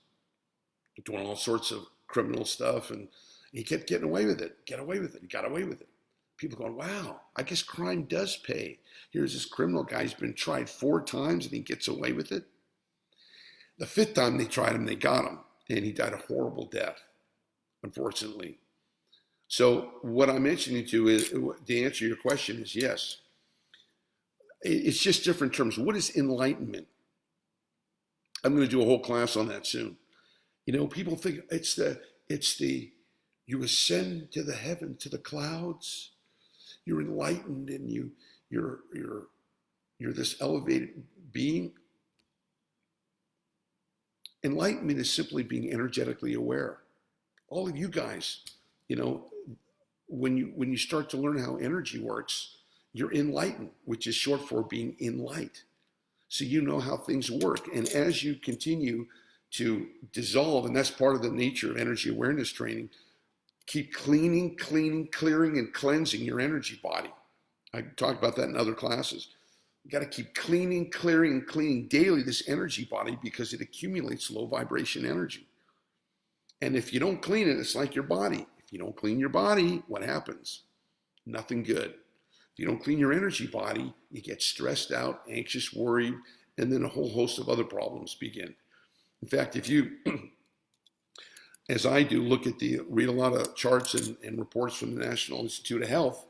doing all sorts of criminal stuff, and he kept getting away with it, he got away with it. People going, wow, I guess crime does pay. Here's this criminal guy, he's been tried 4 times and he gets away with it. The 5th time they tried him, they got him, and he died a horrible death, unfortunately. So what I'm mentioning to you is, to answer your question, is yes. It's just different terms. What is enlightenment? I'm going to do a whole class on that soon. People think it's the you ascend to the heaven, to the clouds. You're enlightened and you're this elevated being. Enlightenment is simply being energetically aware. All of you guys, when you start to learn how energy works, you're enlightened, which is short for being in light. So you know how things work. And as you continue to dissolve, and that's part of the nature of energy awareness training, keep cleaning, clearing, and cleansing your energy body. I talked about that in other classes. You got to keep cleaning, clearing, and cleaning daily this energy body because it accumulates low vibration energy. And if you don't clean it, it's like your body. If you don't clean your body, what happens? Nothing good. If you don't clean your energy body, you get stressed out, anxious, worried, and then a whole host of other problems begin. In fact, if you, as I do, read a lot of charts and reports from the National Institute of Health,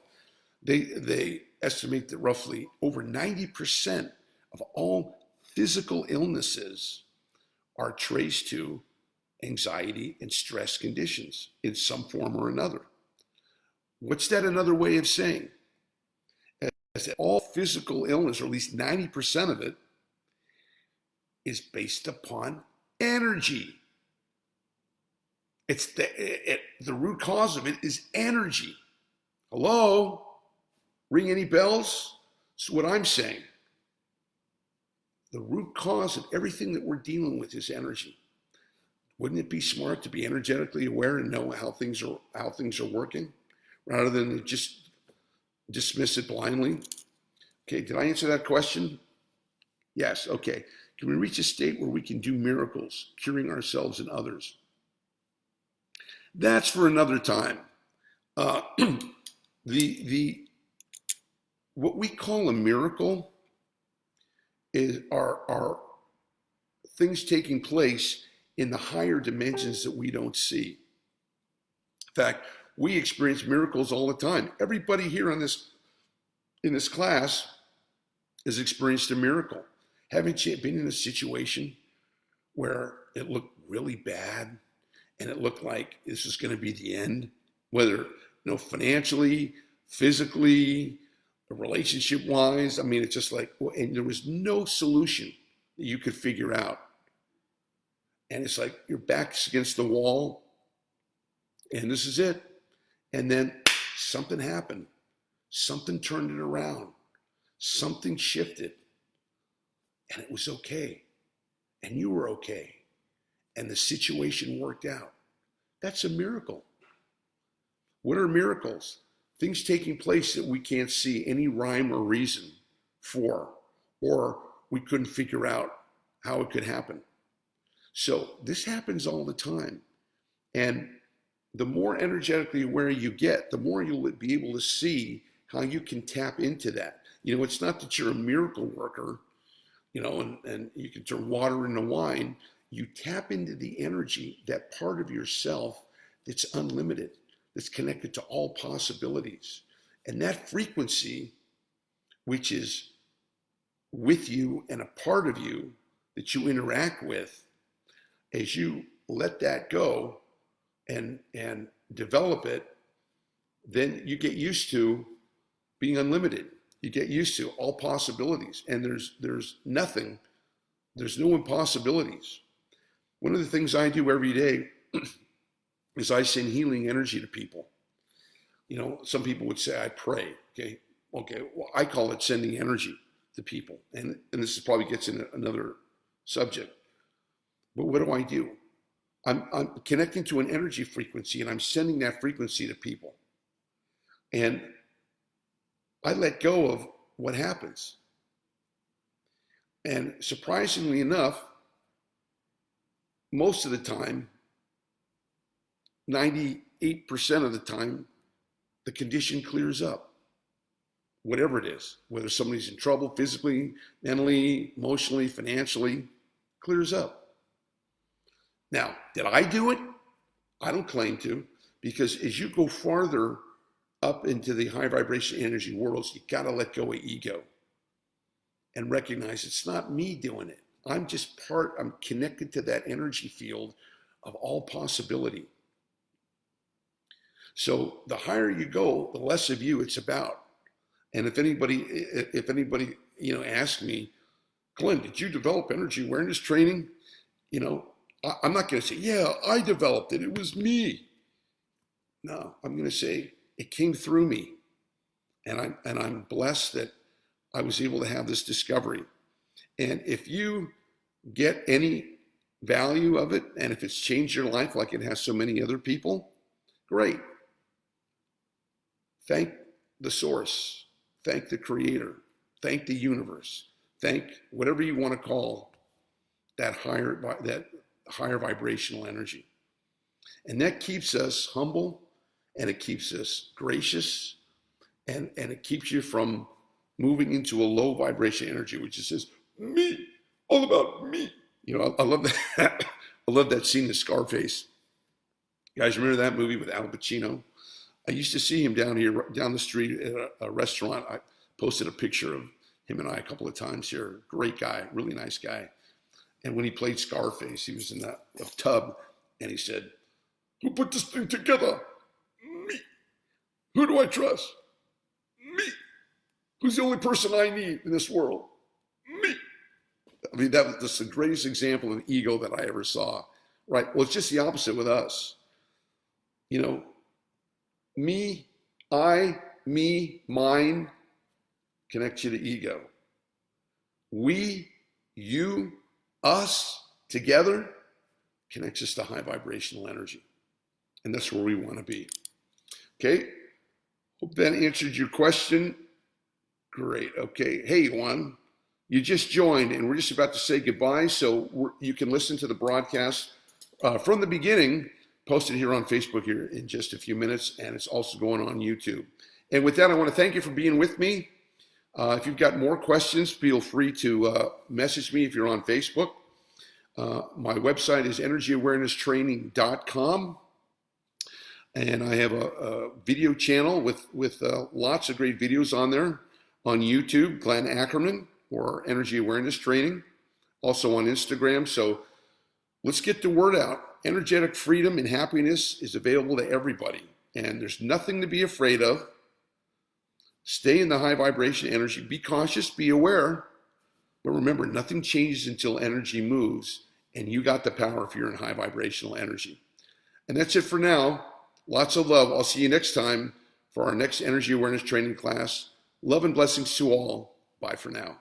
they estimate that roughly over 90% of all physical illnesses are traced to anxiety and stress conditions in some form or another. What's that another way of saying? As that all physical illness, or at least 90% of it, is based upon energy. It's the root cause of it is energy. Hello? Ring any bells? That's what I'm saying. The root cause of everything that we're dealing with is energy. Wouldn't it be smart to be energetically aware and know how things are working, rather than just dismiss it blindly? Okay, did I answer that question? Yes, okay. Can we reach a state where we can do miracles, curing ourselves and others? That's for another time. What we call a miracle are things taking place in the higher dimensions that we don't see. In fact, we experience miracles all the time. Everybody here in this class has experienced a miracle. Haven't you been in a situation where it looked really bad and it looked like this was going to be the end? Whether financially, physically, relationship wise. I mean, it's just like, and there was no solution that you could figure out. And it's like your back's against the wall, and this is it. And then something happened. Something turned it around. Something shifted. And it was okay. And you were okay. And the situation worked out. That's a miracle. What are miracles? Things taking place that we can't see any rhyme or reason for, or we couldn't figure out how it could happen. So this happens all the time. And the more energetically aware you get, the more you'll be able to see how you can tap into that. You know, it's not that you're a miracle worker, you know, and you can turn water into wine. You tap into the energy, that part of yourself that's unlimited, that's connected to all possibilities. And that frequency, which is with you and a part of you that you interact with, as you let that go and develop it, then you get used to being unlimited. You get used to all possibilities, and there's nothing, there's no impossibilities. One of the things I do every day is I send healing energy to people. You know, some people would say I pray. Okay, well, I call it sending energy to people, and this probably gets into another subject. But what do? I'm connecting to an energy frequency, and I'm sending that frequency to people. And I let go of what happens. And surprisingly enough, most of the time, 98% of the time, the condition clears up. Whatever it is, whether somebody's in trouble physically, mentally, emotionally, financially, clears up. Now, did I do it? I don't claim to, because as you go farther up into the high vibration energy worlds, you got to let go of ego and recognize it's not me doing it. I'm connected to that energy field of all possibility. So the higher you go, the less of you it's about. And if anybody, you know, asks me, Glenn, did you develop energy awareness training? You know, I'm not going to say, yeah, I developed it. It was me. No, I'm going to say it came through me. And I'm blessed that I was able to have this discovery. And if you get any value of it, and if it's changed your life like it has so many other people, great. Thank the source. Thank the creator. Thank the universe. Thank whatever you want to call that higher vibrational energy. And that keeps us humble, and it keeps us gracious, and it keeps you from moving into a low vibration energy, which just says, me, all about me. You know, I love that. I love that scene in Scarface. You guys remember that movie with Al Pacino? I used to see him down the street at a restaurant. I posted a picture of him and I a couple of times here. Great guy, really nice guy. And when he played Scarface, he was in a tub, and he said, who put this thing together? Me. Who do I trust? Me. Who's the only person I need in this world? Me. I mean, that's the greatest example of ego that I ever saw, right? Well, it's just the opposite with us. You know, me, I, me, mine, connects you to ego. We, you, us, together, connects us to high vibrational energy. And that's where we want to be. Okay? Hope that answered your question. Great. Okay. Hey, Juan, you just joined, and we're just about to say goodbye. So you can listen to the broadcast from the beginning, posted here on Facebook here in just a few minutes, and it's also going on YouTube. And with that, I want to thank you for being with me. If you've got more questions, feel free to message me if you're on Facebook. My website is energyawarennesstraining.com. And I have a video channel with lots of great videos on there on YouTube, Glenn Ackerman, or Energy Awareness Training. Also on Instagram. So let's get the word out. Energetic freedom and happiness is available to everybody. And there's nothing to be afraid of. Stay in the high vibration energy. Be cautious, be aware. But remember, nothing changes until energy moves, and you got the power if you're in high vibrational energy. And that's it for now. Lots of love. I'll see you next time for our next energy awareness training class. Love and blessings to all. Bye for now.